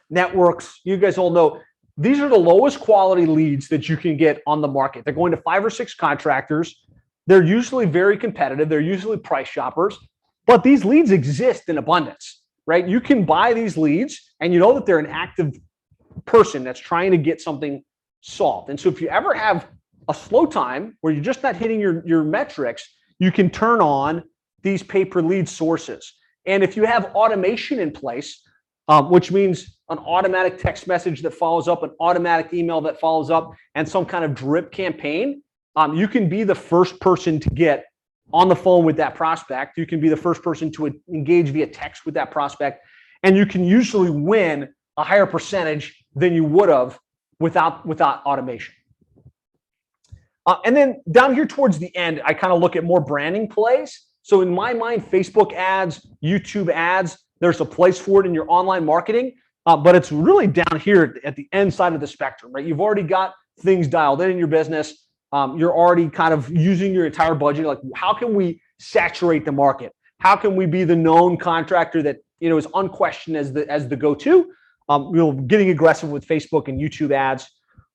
Networks. You guys all know these are the lowest quality leads that you can get on the market. They're going to 5 or 6 contractors. They're usually very competitive. They're usually price shoppers, but these leads exist in abundance, right? You can buy these leads and you know that they're an active person that's trying to get something solved. And so if you ever have a slow time where you're just not hitting your metrics, you can turn on these pay-per-lead sources. And if you have automation in place, which means an automatic text message that follows up, an automatic email that follows up, and some kind of drip campaign, you can be the first person to get on the phone with that prospect. You can be the first person to engage via text with that prospect. And you can usually win a higher percentage than you would have without automation. And then down here towards the end, I kind of look at more branding plays. So in my mind, Facebook ads, YouTube ads, there's a place for it in your online marketing, but it's really down here at the end side of the spectrum, right? You've already got things dialed in your business. You're already kind of using your entire budget. Like, how can we saturate the market? How can we be the known contractor that is unquestioned as the go-to? Getting aggressive with Facebook and YouTube ads,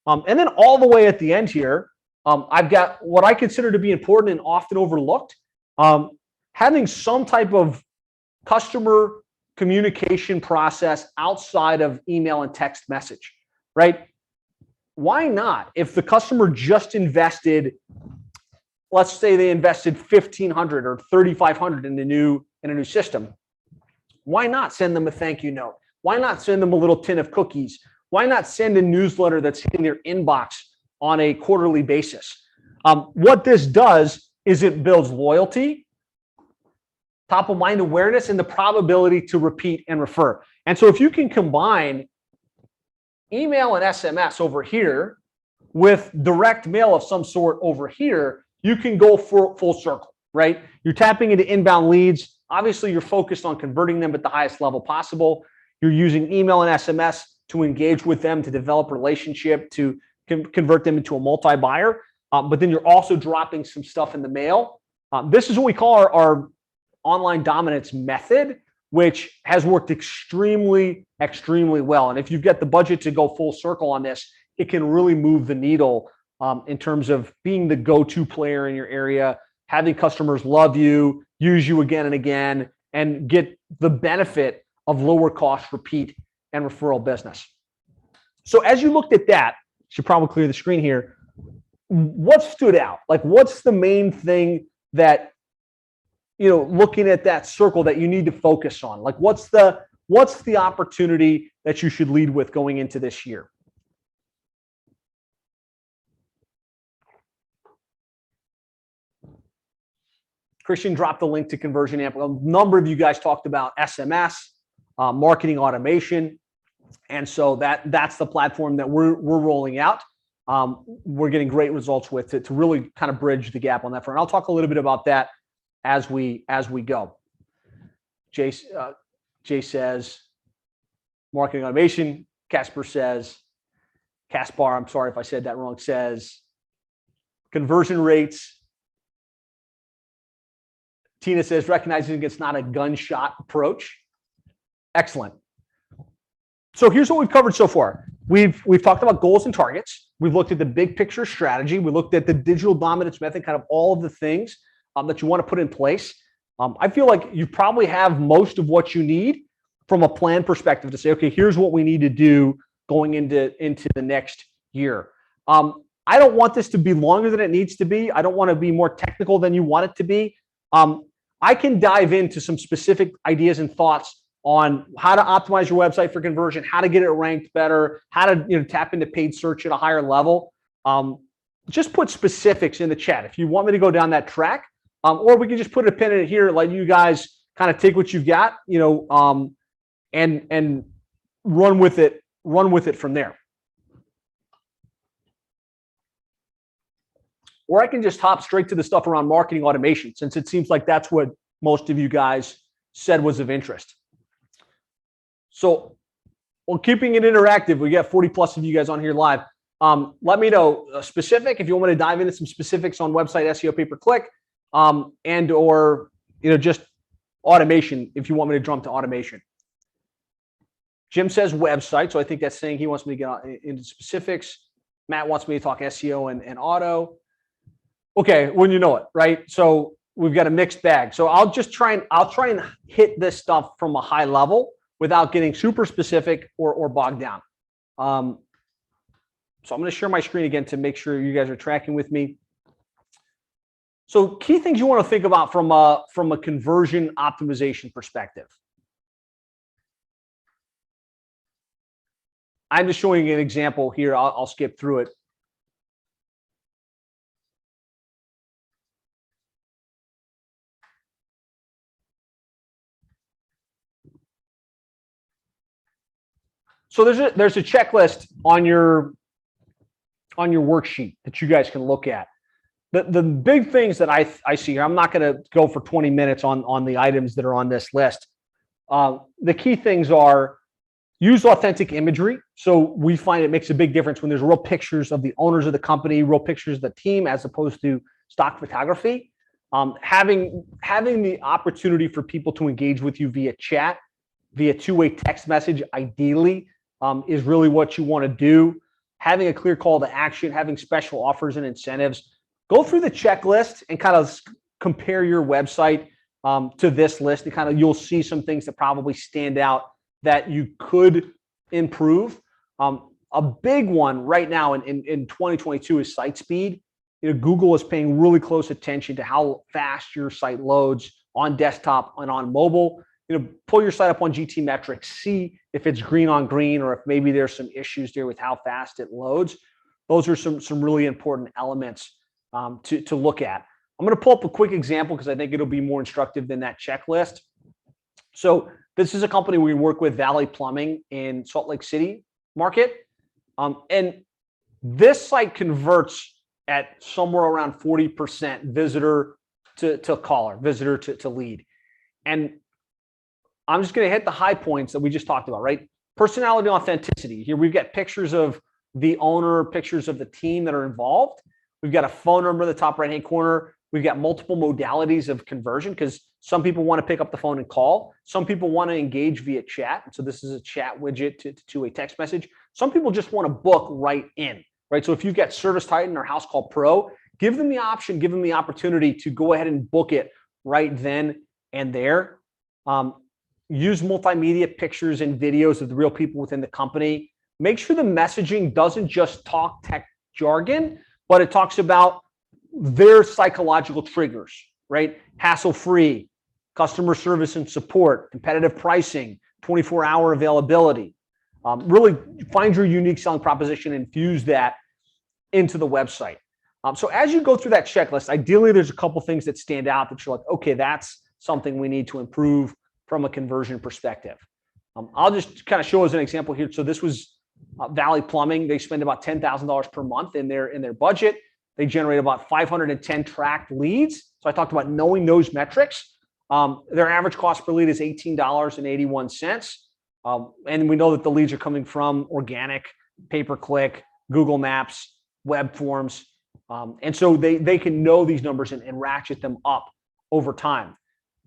and then all the way at the end here, I've got what I consider to be important and often overlooked. Having some type of customer communication process outside of email and text message, right? Why not? If the customer just invested, let's say they invested $1,500 or $3,500 in a new system, why not send them a thank you note? Why not send them a little tin of cookies? Why not send a newsletter that's hitting their inbox on a quarterly basis? What this does is it builds loyalty, top of mind awareness, and the probability to repeat and refer. And so if you can combine email and SMS over here with direct mail of some sort over here, you can go for full circle, right? You're tapping into inbound leads. Obviously, you're focused on converting them at the highest level possible. You're using email and SMS to engage with them, to develop relationship, to convert them into a multi-buyer. But then you're also dropping some stuff in the mail. This is what we call our online dominance method, which has worked extremely, extremely well. And if you've got the budget to go full circle on this, it can really move the needle in terms of being the go-to player in your area, having customers love you, use you again and again, and get the benefit of lower cost repeat and referral business. So as you looked at that, should probably clear the screen here. What stood out? Like, what's the main thing that, looking at that circle that you need to focus on? Like, what's the opportunity that you should lead with going into this year? Christian dropped the link to Conversion Amp. A number of you guys talked about SMS, marketing automation. And so that's the platform that we're rolling out. We're getting great results with it to really kind of bridge the gap on that front. I'll talk a little bit about that as we go. Jay says marketing automation. Caspar says, Caspar, I'm sorry if I said that wrong, says conversion rates. Tina says recognizing it's not a gunshot approach. Excellent. So here's what we've covered so far. We've talked about goals and targets. We've looked at the big picture strategy. We looked at the digital dominance method, kind of all of the things that you want to put in place. I feel like you probably have most of what you need from a plan perspective to say, okay, here's what we need to do going into the next year. I don't want this to be longer than it needs to be. I don't want to be more technical than you want it to be. I can dive into some specific ideas and thoughts on how to optimize your website for conversion, how to get it ranked better, how to tap into paid search at a higher level. Just put specifics in the chat if you want me to go down that track, or we can just put a pin in it here, let you guys kind of take what you've got, and run with it from there. Or I can just hop straight to the stuff around marketing automation, since it seems like that's what most of you guys said was of interest. So, well, keeping it interactive, we got 40 plus of you guys on here live. Let me know specific if you want me to dive into some specifics on website SEO pay-per-click, and or just automation if you want me to jump to automation. Jim says website, so I think that's saying he wants me to get into specifics. Matt wants me to talk SEO and auto. Okay, when you know it, right? So we've got a mixed bag. So I'll try and hit this stuff from a high level without getting super specific or bogged down. So I'm going to share my screen again to make sure you guys are tracking with me. So key things you want to think about from a conversion optimization perspective. I'm just showing you an example here. I'll skip through it. So there's a checklist on your worksheet that you guys can look at. The big things that I see here, I'm not going to go for 20 minutes on the items that are on this list. The key things are use authentic imagery. So we find it makes a big difference when there's real pictures of the owners of the company, real pictures of the team, as opposed to stock photography. Having the opportunity for people to engage with you via chat, via two-way text message, ideally, is really what you want to do. Having a clear call to action, having special offers and incentives. Go through the checklist and kind of compare your website to this list, and kind of you'll see some things that probably stand out that you could improve. A big one right now in 2022 is site speed. Google is paying really close attention to how fast your site loads on desktop and on mobile. Pull your site up on GT metrics, see if it's green on green, or if maybe there's some issues there with how fast it loads. Those are some really important elements to look at. I'm going to pull up a quick example because I think it'll be more instructive than that checklist. So this is a company we work with, Valley Plumbing in Salt Lake City market. And this site converts at somewhere around 40% visitor to caller, visitor to lead. And I'm just going to hit the high points that we just talked about, right? Personality and authenticity. Here we've got pictures of the owner, pictures of the team that are involved. We've got a phone number in the top right-hand corner. We've got multiple modalities of conversion because some people want to pick up the phone and call. Some people want to engage via chat. So this is a chat widget to a text message. Some people just want to book right in, right? So if you've got Service Titan or House Call Pro, give them the option, give them the opportunity to go ahead and book it right then and there. Use multimedia pictures and videos of the real people within the company. Make sure the messaging doesn't just talk tech jargon, but it talks about their psychological triggers, right? Hassle-free, customer service and support, competitive pricing, 24-hour availability. Really find your unique selling proposition and infuse that into the website. So as you go through that checklist, ideally there's a couple things that stand out that you're like, okay, that's something we need to improve from a conversion perspective. I'll just kind of show as an example here. So this was Valley Plumbing. They spend about $10,000 per month in their budget. They generate about 510 tracked leads. So I talked about knowing those metrics. Their average cost per lead is $18.81. And we know that the leads are coming from organic, pay-per-click, Google Maps, web forms. And so they can know these numbers and ratchet them up over time.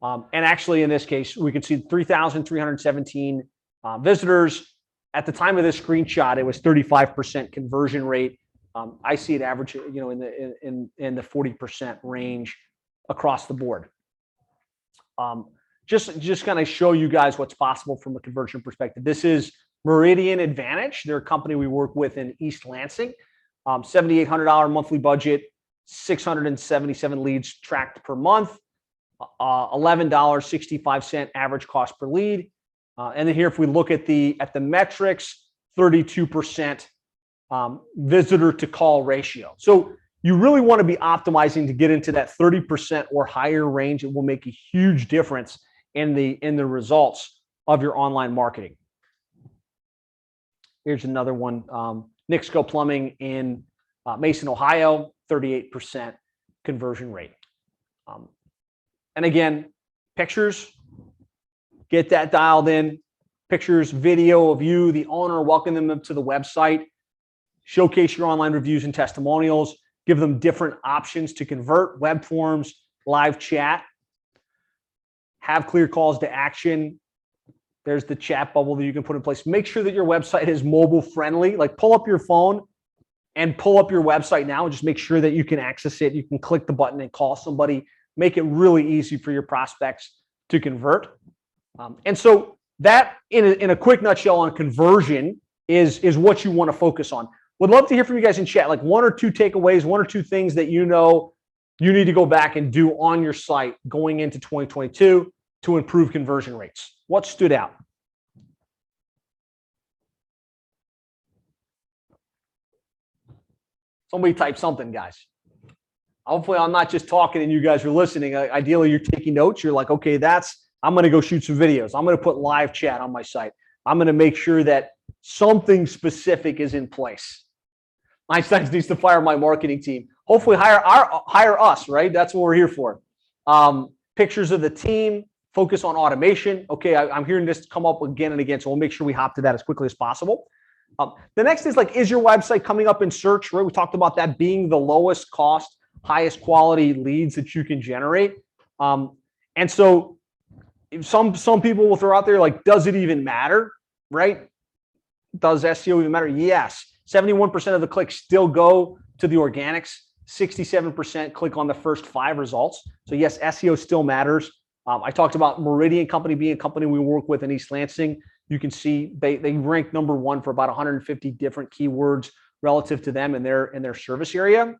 And actually, in this case, we can see 3,317 visitors. At the time of this screenshot, it was 35% conversion rate. I see it average, in the 40% range across the board. Just kind of show you guys what's possible from a conversion perspective. This is Meridian Advantage. They're a company we work with in East Lansing. $7,800 monthly budget, 677 leads tracked per month, $11.65 average cost per lead. And then here, if we look at the metrics, 32% visitor to call ratio. So you really want to be optimizing to get into that 30% or higher range. It will make a huge difference in the results of your online marketing. Here's another one. Nixco Plumbing in Mason, Ohio, 38% conversion rate. And again, pictures, get that dialed in. Pictures, video of you, the owner, welcome them to the website. Showcase your online reviews and testimonials. Give them different options to convert, web forms, live chat. Have clear calls to action. There's the chat bubble that you can put in place. Make sure that your website is mobile friendly. Like, pull up your phone and pull up your website now and just make sure that you can access it. You can click the button and call somebody. Make it really easy for your prospects to convert. And so that, in a quick nutshell on conversion, is what you want to focus on. Would love to hear from you guys in chat, like 1 or 2 takeaways, 1 or 2 things that you know you need to go back and do on your site going into 2022 to improve conversion rates. What stood out? Somebody type something, guys. Hopefully I'm not just talking and you guys are listening. Ideally, you're taking notes. You're like, okay, I'm going to go shoot some videos. I'm going to put live chat on my site. I'm going to make sure that something specific is in place. Einstein needs to fire my marketing team. Hopefully hire us, right? That's what we're here for. Pictures of the team, focus on automation. Okay, I'm hearing this come up again and again, so we'll make sure we hop to that as quickly as possible. The next is, like, is your website coming up in search, right? We talked about that being the lowest cost, highest quality leads that you can generate. And so some people will throw out there, like, does it even matter, right? Does SEO even matter? Yes. 71% of the clicks still go to the organics. 67% click on the first 5 results. So yes, SEO still matters. I talked about Meridian Company being a company we work with in East Lansing. You can see they rank number 1 for about 150 different keywords relative to them in their service area.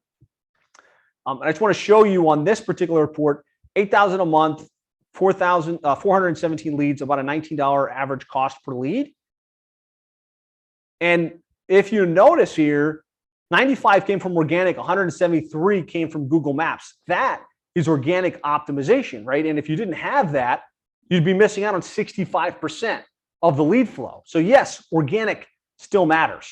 I just want to show you on this particular report, 8,000 a month, 417 leads, about a $19 average cost per lead. And if you notice here, 95 came from organic, 173 came from Google Maps. That is organic optimization, right? And if you didn't have that, you'd be missing out on 65% of the lead flow. So yes, organic still matters.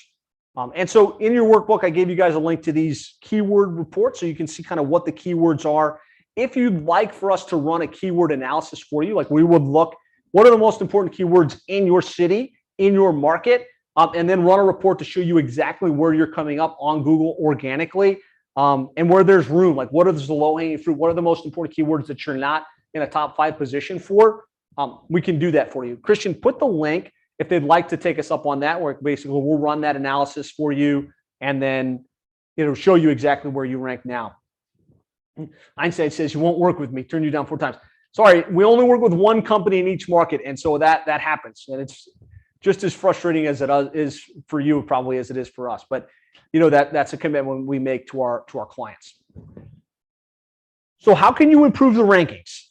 And so in your workbook, I gave you guys a link to these keyword reports so you can see kind of what the keywords are. If you'd like for us to run a keyword analysis for you, like, we would look, what are the most important keywords in your city, in your market, and then run a report to show you exactly where you're coming up on Google organically, and where there's room, like what is the low-hanging fruit, what are the most important keywords that you're not in a top 5 position for. We can do that for you. Christian, put the link if they'd like to take us up on that, where basically we'll run that analysis for you, and then it'll show you exactly where you rank now. Einstein says, you won't work with me, turn you down 4 times. Sorry, we only work with one company in each market, and so that happens, and it's just as frustrating as it is for you, probably, as it is for us. But that's a commitment we make to our clients. So how can you improve the rankings?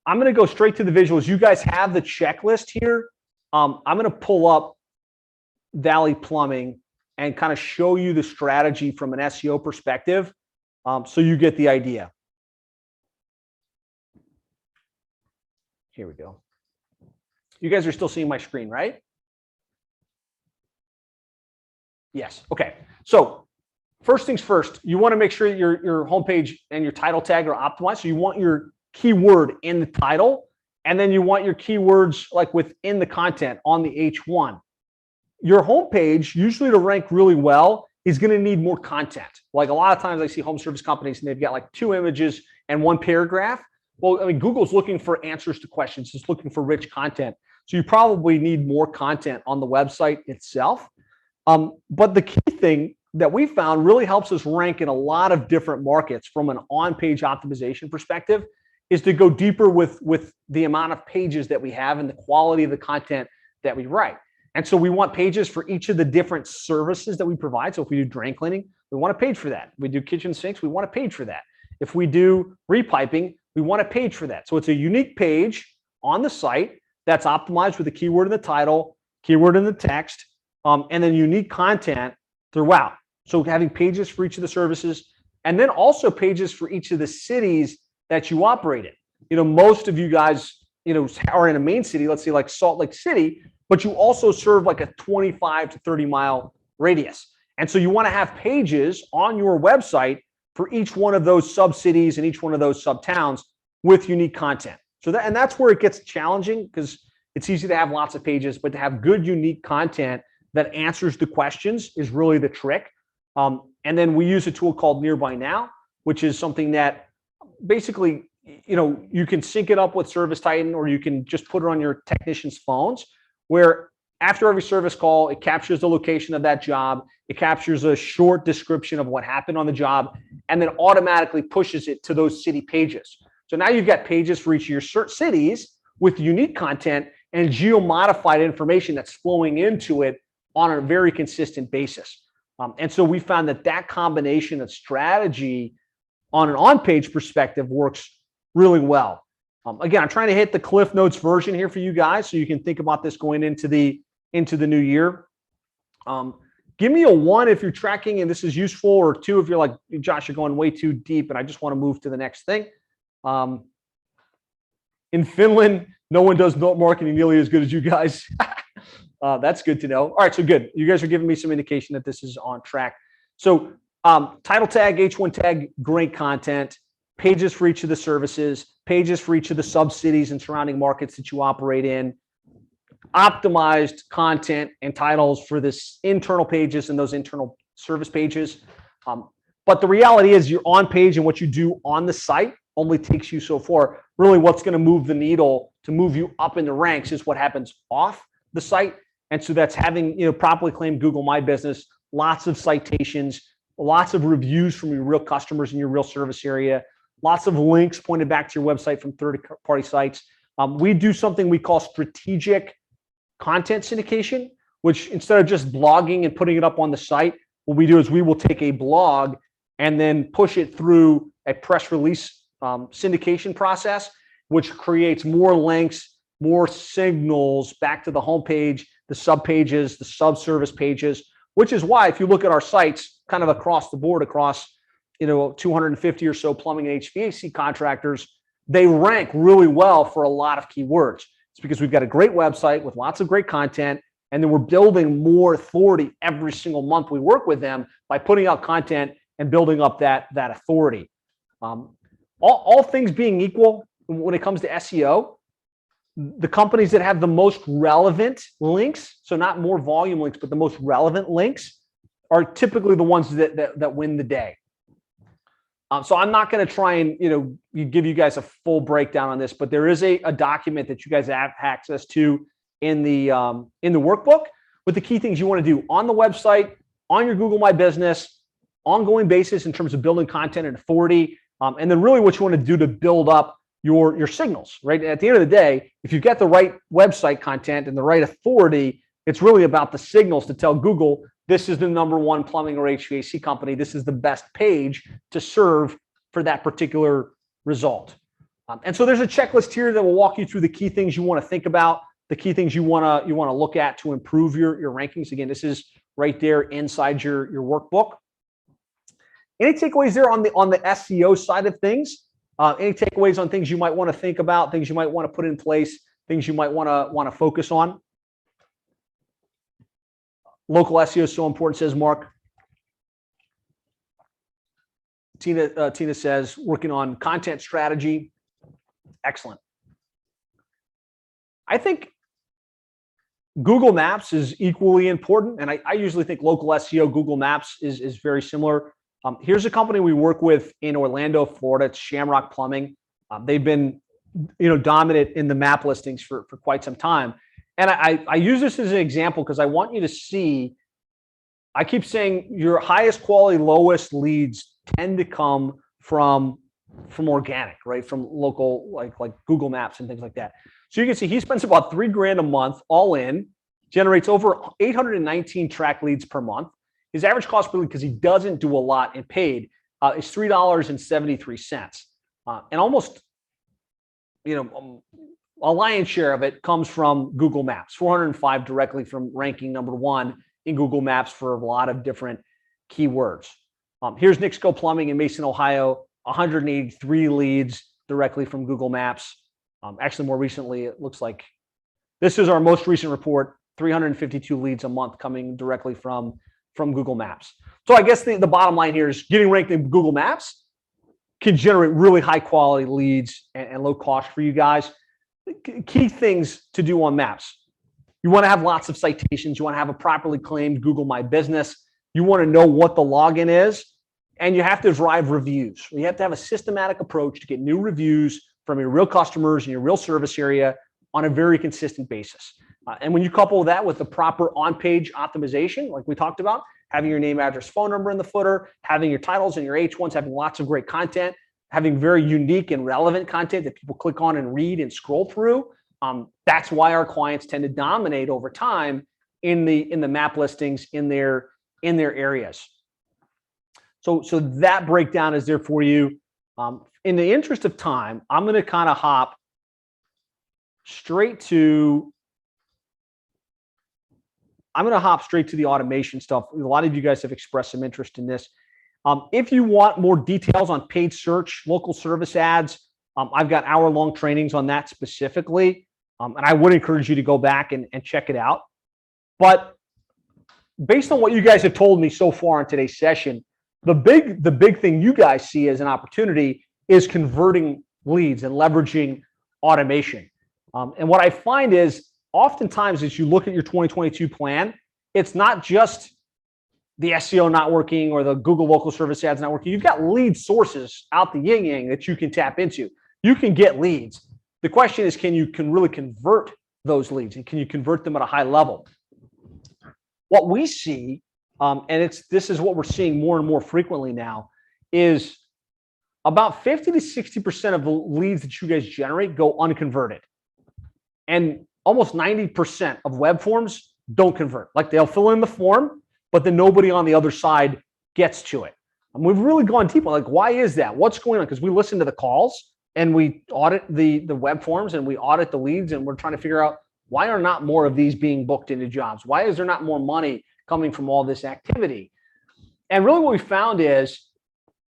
I'm going to go straight to the visuals. You guys have the checklist here. I'm going to pull up Valley Plumbing and kind of show you the strategy from an SEO perspective, so you get the idea. Here we go. You guys are still seeing my screen, right? Yes. Okay. So first things first, you want to make sure that your homepage and your title tag are optimized. So you want your keyword in the title, and then you want your keywords like within the content on the H1. Your homepage, usually to rank really well, is going to need more content. Like a lot of times I see home service companies and they've got like 2 images and 1 paragraph. Well, I mean, Google's looking for answers to questions. It's looking for rich content. So you probably need more content on the website itself. But the key thing that we found really helps us rank in a lot of different markets from an on-page optimization perspective is to go deeper with the amount of pages that we have and the quality of the content that we write. And so we want pages for each of the different services that we provide. So if we do drain cleaning, we want a page for that. If we do kitchen sinks, we want a page for that. If we do repiping, we want a page for that. So it's a unique page on the site that's optimized with a keyword in the title, keyword in the text, and then unique content throughout. So having pages for each of the services, and then also pages for each of the cities that you operate in. Most of you guys, are in a main city, let's say like Salt Lake City, but you also serve like a 25 to 30 mile radius. And so you want to have pages on your website for each one of those sub-cities and each one of those sub-towns with unique content. So that's where it gets challenging because it's easy to have lots of pages, but to have good, unique content that answers the questions is really the trick. And then we use a tool called Nearby Now, which is something that basically, you can sync it up with Service Titan, or you can just put it on your technicians' phones, where after every service call, it captures the location of that job, it captures a short description of what happened on the job, and then automatically pushes it to those city pages. So now you've got pages for each of your cities with unique content and geo-modified information that's flowing into it on a very consistent basis. And so we found that combination of strategy on an on-page perspective works really well. Again, I'm trying to hit the Cliff Notes version here for you guys so you can think about this going into the new year. Give me a 1 if you're tracking and this is useful, or 2 if you're like, Josh, you're going way too deep and I just want to move to the next thing. In Finland, no one does marketing nearly as good as you guys. That's good to know. All right, so good. You guys are giving me some indication that this is on track. So title tag, H1 tag, great content, pages for each of the services, pages for each of the sub-cities and surrounding markets that you operate in, optimized content and titles for this internal pages and those internal service pages. But the reality is your on page and what you do on the site only takes you so far. Really what's going to move the needle to move you up in the ranks is what happens off the site. And so that's having, properly claimed Google My Business, lots of citations, lots of reviews from your real customers in your real service area, lots of links pointed back to your website from third-party sites. We do something we call strategic content syndication, which instead of just blogging and putting it up on the site, what we do is we will take a blog and then push it through a press release syndication process, which creates more links, more signals back to the homepage, the sub pages, the sub-service pages, which is why if you look at our sites kind of across the board, across 250 or so plumbing and HVAC contractors, they rank really well for a lot of keywords. It's because we've got a great website with lots of great content, and then we're building more authority every single month we work with them by putting out content and building up that authority. All things being equal, when it comes to SEO, the companies that have the most relevant links, so not more volume links, but the most relevant links, are typically the ones that win the day. So I'm not going to try and give you guys a full breakdown on this, but there is a document that you guys have access to in the workbook with the key things you want to do on the website, on your Google My Business, ongoing basis in terms of building content and authority, and then really what you want to do to build up your signals. Right at the end of the day, if you've got the right website content and the right authority, it's really about the signals to tell Google, this is the #1 plumbing or HVAC company. This is the best page to serve for that particular result. And so there's a checklist here that will walk you through the key things you want to think about, the key things you want to look at to improve your rankings. Again, this is right there inside your workbook. Any takeaways there on the SEO side of things? Any takeaways on things you might want to think about, things you might want to put in place, things you might want to focus on? Local SEO is so important, says Mark. Tina says, working on content strategy. Excellent. I think Google Maps is equally important, and I usually think local SEO, Google Maps is very similar. Here's a company we work with in Orlando, Florida. It's Shamrock Plumbing. They've been, dominant in the map listings for quite some time. And I use this as an example because I want you to see. I keep saying your highest quality, lowest leads tend to come from organic, right? From local, like Google Maps and things like that. So you can see he spends about $3,000 a month all in, generates over 819 track leads per month. His average cost per lead, because he doesn't do a lot in paid, is $3.73. And almost, a lion's share of it comes from Google Maps, 405 directly from ranking #1 in Google Maps for a lot of different keywords. Here's Nixco Plumbing in Mason, Ohio, 183 leads directly from Google Maps. Actually, more recently, it looks like this is our most recent report, 352 leads a month coming directly from Google Maps. So I guess the bottom line here is getting ranked in Google Maps can generate really high quality leads and low cost for you guys. Key things to do on Maps. You want to have lots of citations. You want to have a properly claimed Google My Business. You want to know what the login is, and you have to drive reviews. You have to have a systematic approach to get new reviews from your real customers in your real service area on a very consistent basis. And when you couple that with the proper on-page optimization, like we talked about, having your name, address, phone number in the footer, having your titles and your H1s, having lots of great content, having very unique and relevant content that people click on and read and scroll through. That's why our clients tend to dominate over time in the map listings in their areas. So that breakdown is there for you. In the interest of time, I'm going to kind of hop straight to the automation stuff. A lot of you guys have expressed some interest in this. If you want more details on paid search, local service ads, I've got hour-long trainings on that specifically. And I would encourage you to go back and check it out. But based on what you guys have told me so far in today's session, the big thing you guys see as an opportunity is converting leads and leveraging automation. And what I find is oftentimes as you look at your 2022 plan, it's not just the SEO not working or the Google local service ads not working. You've got lead sources out the yin yang that you can tap into. You can get leads. The question is, can you really convert those leads, and can you convert them at a high level? What we see, and this is what we're seeing more and more frequently now, is about 50 to 60% of the leads that you guys generate go unconverted. And almost 90% of web forms don't convert. Like they'll fill in the form, but then nobody on the other side gets to it. And we've really gone deep. Like, why is that? What's going on? Because we listen to the calls and we audit the web forms and we audit the leads, and we're trying to figure out why are not more of these being booked into jobs? Why is there not more money coming from all this activity? And really what we found is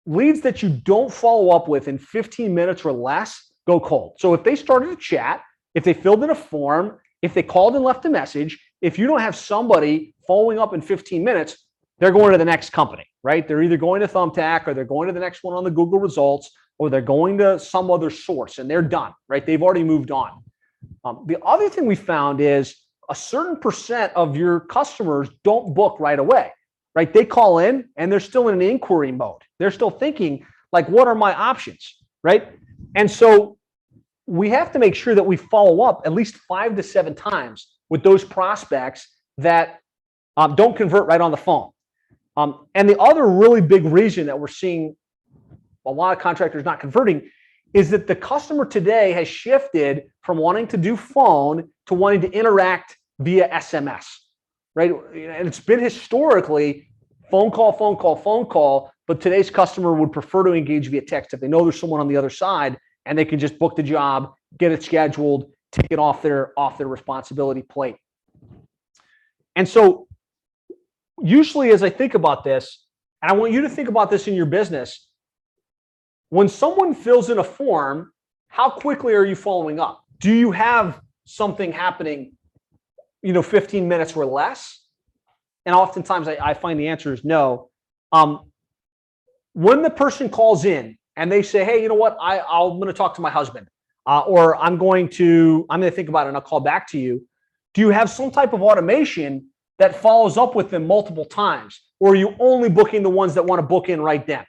leads that you don't follow up with in 15 minutes or less go cold. So if they started a chat, if they filled in a form, if they called and left a message, if you don't have somebody following up in 15 minutes, they're going to the next company, right? They're either going to Thumbtack, or they're going to the next one on the Google results, or they're going to some other source, and they're done, right? They've already moved on. The other thing we found is a certain percent of your customers don't book right away, right? They call in and they're still in an inquiry mode. They're still thinking, like, what are my options, right? And so we have to make sure that we follow up at least 5 to 7 times with those prospects that don't convert right on the phone. And the other really big reason that we're seeing a lot of contractors not converting is that the customer today has shifted from wanting to do phone to wanting to interact via SMS, right? And it's been historically phone call, phone call, phone call, but today's customer would prefer to engage via text if they know there's someone on the other side and they can just book the job, get it scheduled, take it off their responsibility plate. And so usually as I think about this, and I want you to think about this in your business, when someone fills in a form, how quickly are you following up? Do you have something happening, 15 minutes or less? And oftentimes I find the answer is no. when the person calls in and they say, hey, you know what, I'm going to talk to my husband, or I'm going to think about it and I'll call back to you. Do you have some type of automation that follows up with them multiple times? Or are you only booking the ones that want to book in right then?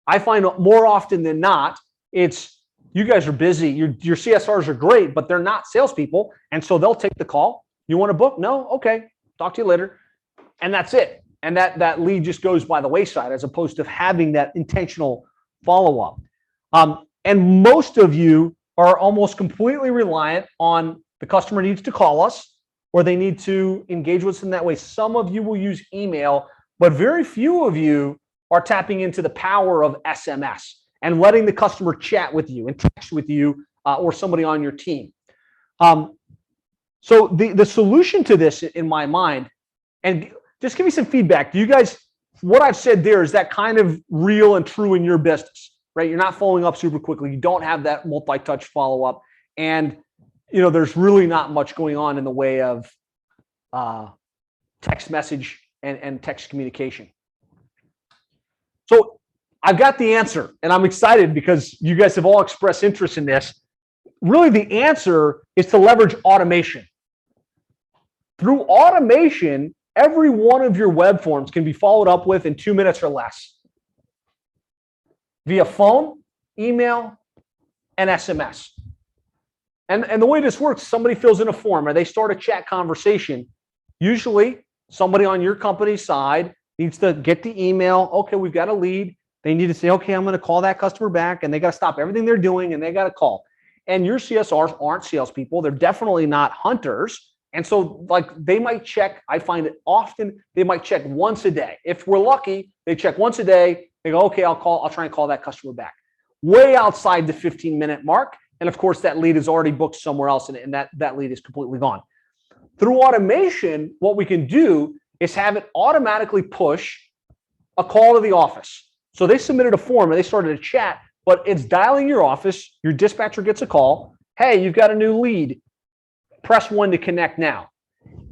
I find more often than not, it's you guys are busy. Your CSRs are great, but they're not salespeople. And so they'll take the call. You want to book? No? Okay. Talk to you later. And that's it. And that lead just goes by the wayside as opposed to having that intentional follow-up. And most of you are almost completely reliant on the customer needs to call us or they need to engage with us in that way. Some of you will use email, but very few of you are tapping into the power of SMS and letting the customer chat with you and text with you or somebody on your team. So the solution to this in my mind, and just give me some feedback. Do you guys, what I've said there, is that kind of real and true in your business, right? You're not following up super quickly. You don't have that multi-touch follow-up. And, there's really not much going on in the way of text message and text communication. So I've got the answer, and I'm excited because you guys have all expressed interest in this. Really, the answer is to leverage automation. Through automation, every one of your web forms can be followed up with in 2 minutes or less via phone, email, and SMS. And the way this works, somebody fills in a form or they start a chat conversation. Usually, somebody on your company's side needs to get the email. Okay, we've got a lead. They need to say, okay, I'm going to call that customer back, and they got to stop everything they're doing and they got to call. And your CSRs aren't salespeople. They're definitely not hunters. And so they might check, I find it often, they might check once a day. If we're lucky, they check once a day. They go, okay, I'll try and call that customer back. Way outside the 15-minute mark. And of course, that lead is already booked somewhere else and that lead is completely gone. Through automation, what we can do is have it automatically push a call to the office. So they submitted a form and they started a chat, but it's dialing your office. Your dispatcher gets a call. Hey, you've got a new lead. Press 1 to connect now.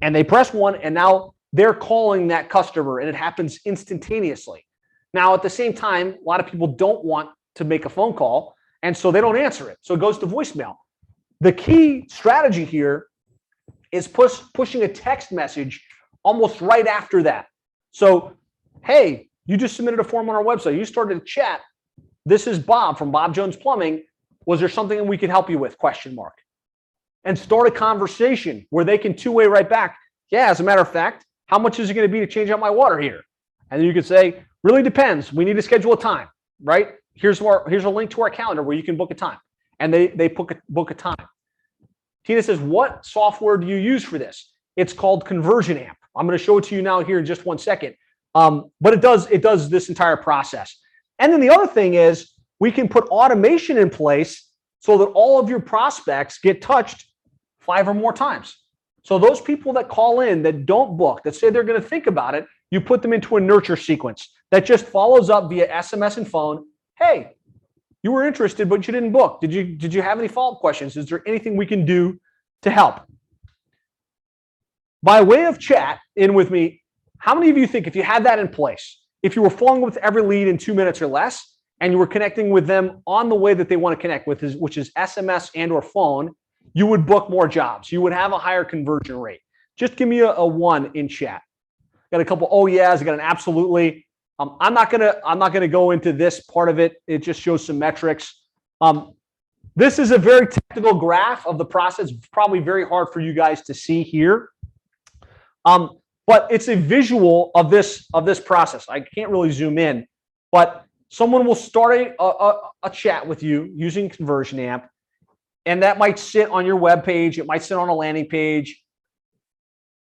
And they press 1 and now they're calling that customer and it happens instantaneously. Now, at the same time, a lot of people don't want to make a phone call and so they don't answer it. So it goes to voicemail. The key strategy here is pushing a text message almost right after that. So, hey, you just submitted a form on our website. You started a chat. This is Bob from Bob Jones Plumbing. Was there something we could help you with? ? And start a conversation where they can two-way right back. Yeah, as a matter of fact, how much is it going to be to change out my water here? And then you could say, really depends. We need to schedule a time, right? Here's a link to our calendar where you can book a time. And they book a time. Tina says, what software do you use for this? It's called Conversion Amp. I'm going to show it to you now here in just 1 second. But it does this entire process. And then the other thing is we can put automation in place so that all of your prospects get touched 5 or more times. So those people that call in that don't book, that say they're going to think about it, you put them into a nurture sequence that just follows up via SMS and phone. Hey, you were interested, but you didn't book. Did you have any follow-up questions? Is there anything we can do to help? By way of chat in with me, how many of you think if you had that in place, if you were following with every lead in 2 minutes or less, and you were connecting with them on the way that they want to connect with, which is SMS and or phone, you would book more jobs. You would have a higher conversion rate. Just give me a 1 in chat. Got a couple oh yeahs, I got an absolutely. I'm not gonna go into this part of it. It just shows some metrics. This is a very technical graph of the process. It's probably very hard for you guys to see here. But it's a visual of this process. I can't really zoom in, but someone will start a chat with you using Conversion Amp, and that might sit on your web page. It might sit on a landing page,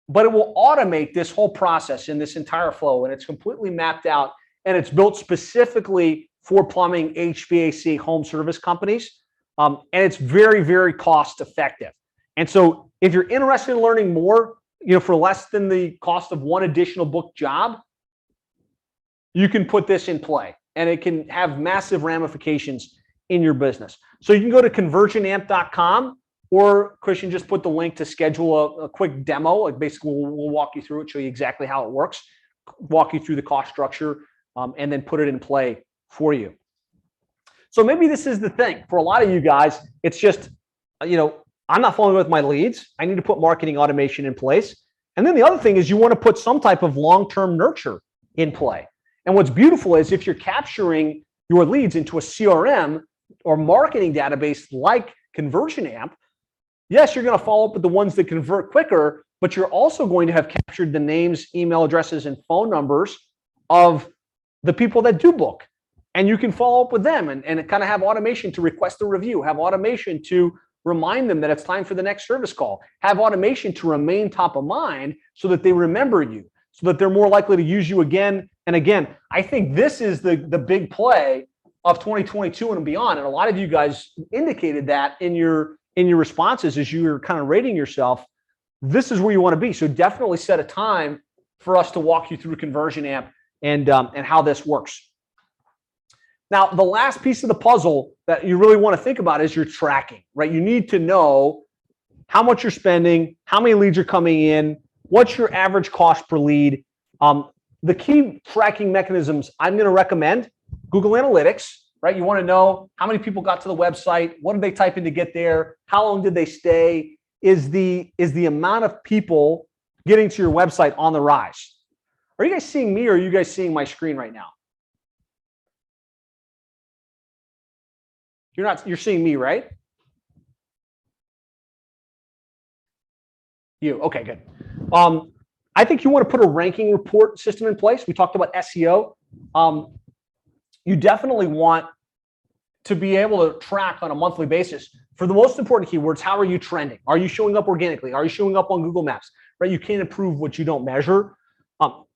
but it will automate this whole process in this entire flow, and it's completely mapped out, and it's built specifically for plumbing HVAC home service companies, and it's very, very cost effective. And so if you're interested in learning more, for less than the cost of one additional book job, you can put this in play, and it can have massive ramifications in your business. So you can go to conversionamp.com, or Christian, just put the link to schedule a quick demo. Like basically, we'll walk you through it, show you exactly how it works, walk you through the cost structure, and then put it in play for you. So maybe this is the thing. For a lot of you guys, it's just, I'm not following with my leads. I need to put marketing automation in place. And then the other thing is you want to put some type of long-term nurture in play. And what's beautiful is if you're capturing your leads into a CRM or marketing database like Conversion Amp, yes, you're going to follow up with the ones that convert quicker, but you're also going to have captured the names, email addresses, and phone numbers of the people that do book. And you can follow up with them and kind of have automation to request a review, have automation to remind them that it's time for the next service call, have automation to remain top of mind so that they remember you, so that they're more likely to use you again and again. I think this is the big play of 2022 and beyond. And a lot of you guys indicated that in your responses as you were kind of rating yourself. This is where you want to be. So definitely set a time for us to walk you through Conversion Amp and how this works. Now, the last piece of the puzzle that you really want to think about is your tracking, right? You need to know how much you're spending, how many leads are coming in, what's your average cost per lead. The key tracking mechanisms I'm going to recommend, Google Analytics, right? You want to know how many people got to the website, what did they type in to get there, how long did they stay, is the amount of people getting to your website on the rise. Are you guys seeing me or are you guys seeing my screen right now? You're seeing me, right? You, okay, good. I think you want to put a ranking report system in place. We talked about SEO. You definitely want to be able to track on a monthly basis for the most important keywords. How are you trending? Are you showing up organically? Are you showing up on Google Maps? Right? You can't improve what you don't measure.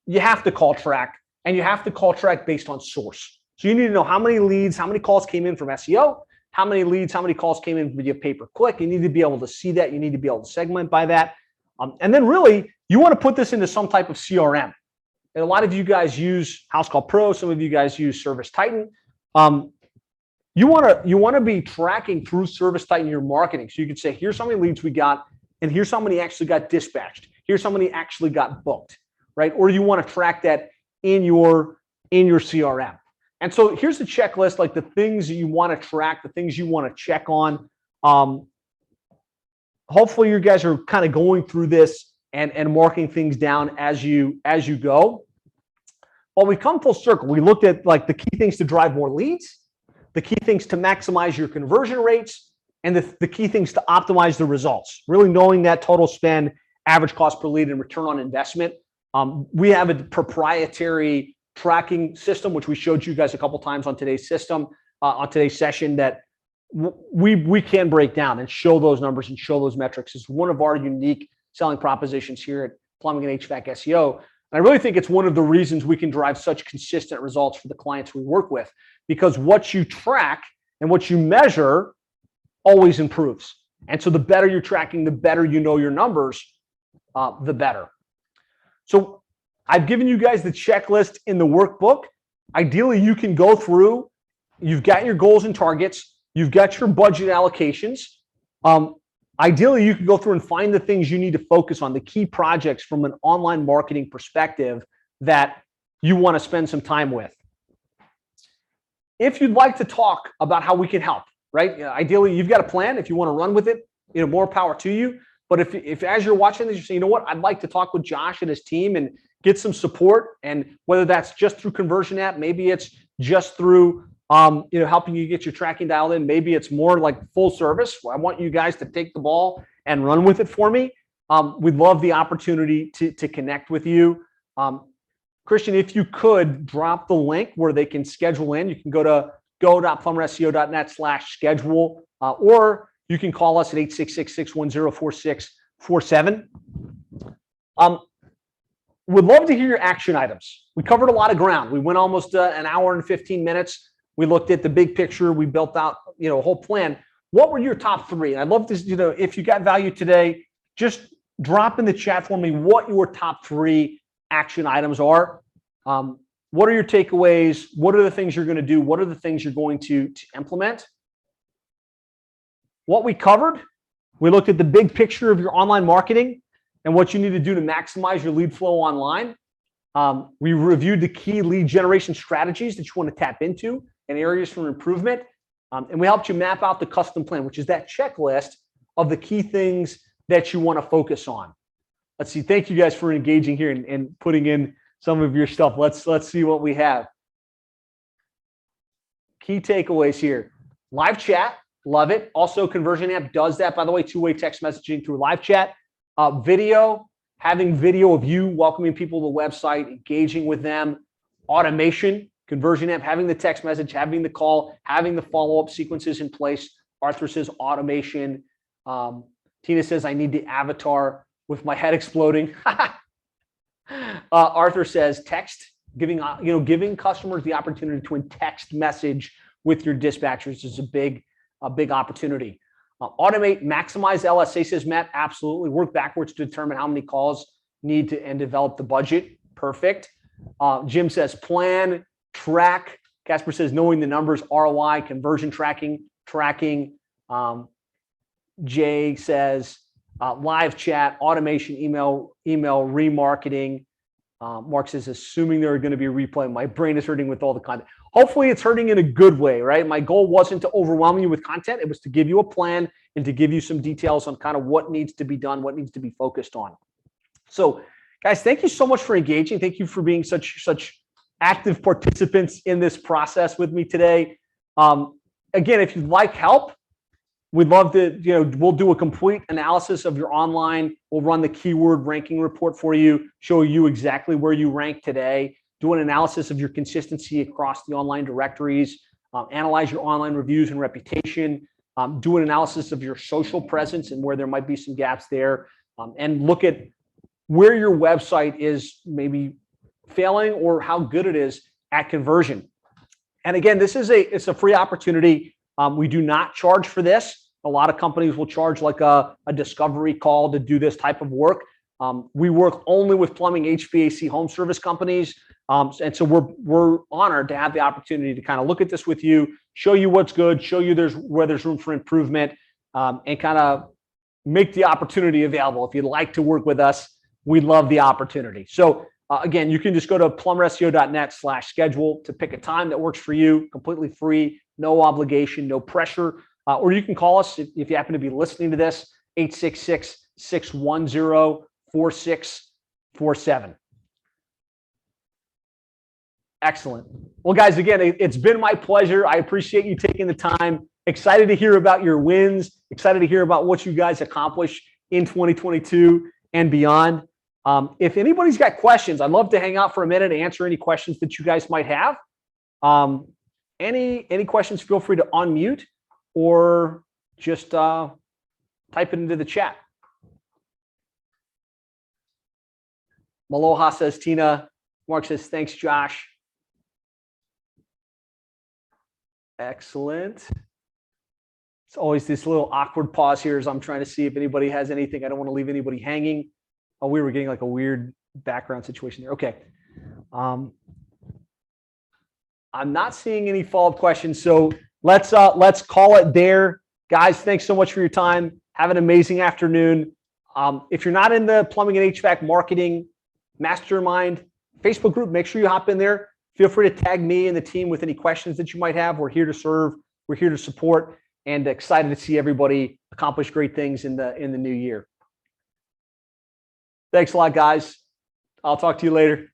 You have to call track, and you have to call track based on source. So you need to know how many leads, how many calls came in from SEO, how many leads, how many calls came in via pay-per-click. You need to be able to see that. You need to be able to segment by that. And then really, you want to put this into some type of CRM. And a lot of you guys use House Call Pro. Some of you guys use Service Titan. You want to be tracking through Service Titan your marketing. So you can say, here's how many leads we got, and here's how many actually got dispatched. Here's how many actually got booked, right? Or you want to track that in your CRM. And so here's the checklist, like the things that you want to track, the things you want to check on. Hopefully you guys are kind of going through this and marking things down as you go. Well, we come full circle. We looked at like the key things to drive more leads, the key things to maximize your conversion rates, and the key things to optimize the results. Really knowing that total spend, average cost per lead, and return on investment. We have a proprietary tracking system, which we showed you guys a couple times on today's session, that we can break down and show those numbers and show those metrics. It's one of our unique selling propositions here at Plumbing and HVAC SEO. And I really think it's one of the reasons we can drive such consistent results for the clients we work with, because what you track and what you measure always improves. And so the better you're tracking, the better you know your numbers, the better. So I've given you guys the checklist in the workbook. Ideally, you can go through, you've got your goals and targets, you've got your budget allocations. Ideally, you can go through and find the things you need to focus on, the key projects from an online marketing perspective that you want to spend some time with. If you'd like to talk about how we can help, right? Ideally, you've got a plan. If you want to run with it, more power to you. But if as you're watching this, you say, you know what, I'd like to talk with Josh and his team and get some support, and whether that's just through Conversion App, maybe it's just through helping you get your tracking dialed in, maybe it's more like full service. I want you guys to take the ball and run with it for me. We'd love the opportunity to connect with you. Christian, if you could drop the link where they can schedule in, you can go to go.plumberseo.net/schedule, or you can call us at 866-610-4647. Would love to hear your action items. We covered a lot of ground. We went almost an hour and 15 minutes. We looked at the big picture. We built out, a whole plan. What were your top three? And I'd love to, if you got value today, just drop in the chat for me what your top three action items are. What are your takeaways? What are the things you're going to do? What are the things you're going to implement? What we covered, we looked at the big picture of your online marketing and what you need to do to maximize your lead flow online. We reviewed the key lead generation strategies that you want to tap into and areas for improvement. And we helped you map out the custom plan, which is that checklist of the key things that you want to focus on. Let's see. Thank you guys for engaging here and putting in some of your stuff. Let's see what we have. Key takeaways here. Live chat, love it. Also, Conversion App does that, by the way, two-way text messaging through live chat. Video, having video of you welcoming people to the website, engaging with them. Automation, Conversion App, having the text message, having the call, having the follow-up sequences in place. Arthur says automation. Tina says, I need the avatar with my head exploding. Arthur says text, giving customers the opportunity to text message with your dispatchers is a big opportunity. Automate, maximize LSA, says Matt. Absolutely. Work backwards to determine how many calls need to and develop the budget. Perfect. Jim says plan, track. Casper says knowing the numbers, ROI, conversion tracking. Jay says live chat, automation, email remarketing. Mark says assuming there are going to be a replay. My brain is hurting with all the content. Hopefully it's hurting in a good way, right? My goal wasn't to overwhelm you with content. It was to give you a plan and to give you some details on kind of what needs to be done, what needs to be focused on. So guys, thank you so much for engaging. Thank you for being such active participants in this process with me today. Again, if you'd like help, we'd love to, we'll do a complete analysis of your online. We'll run the keyword ranking report for you, show you exactly where you rank today, do an analysis of your consistency across the online directories, analyze your online reviews and reputation, do an analysis of your social presence and where there might be some gaps there, and look at where your website is maybe failing or how good it is at conversion. And again, it's a free opportunity. We do not charge for this. A lot of companies will charge like a discovery call to do this type of work. We work only with plumbing, HVAC, home service companies. And so we're honored to have the opportunity to kind of look at this with you, show you what's good, show you where there's room for improvement, and kind of make the opportunity available. If you'd like to work with us, we'd love the opportunity. So again, you can just go to plumberseo.net/schedule to pick a time that works for you, completely free, no obligation, no pressure. Or you can call us if you happen to be listening to this, 866-610-4647. Excellent. Well, guys, again, it's been my pleasure. I appreciate you taking the time. Excited to hear about your wins. Excited to hear about what you guys accomplish in 2022 and beyond. If anybody's got questions, I'd love to hang out for a minute and answer any questions that you guys might have. Any questions, feel free to unmute or just type it into the chat. Maloha says Tina. Mark says, thanks, Josh. Excellent. It's always this little awkward pause here as I'm trying to see if anybody has anything. I don't want to leave anybody hanging. Oh, we were getting like a weird background situation there. Okay. I'm not seeing any follow-up questions. So let's call it there. Guys, thanks so much for your time. Have an amazing afternoon. If you're not in the plumbing and HVAC marketing mastermind Facebook group, make sure you hop in there. Feel free to tag me and the team with any questions that you might have. We're here to serve. We're here to support, and excited to see everybody accomplish great things in the new year. Thanks a lot, guys. I'll talk to you later.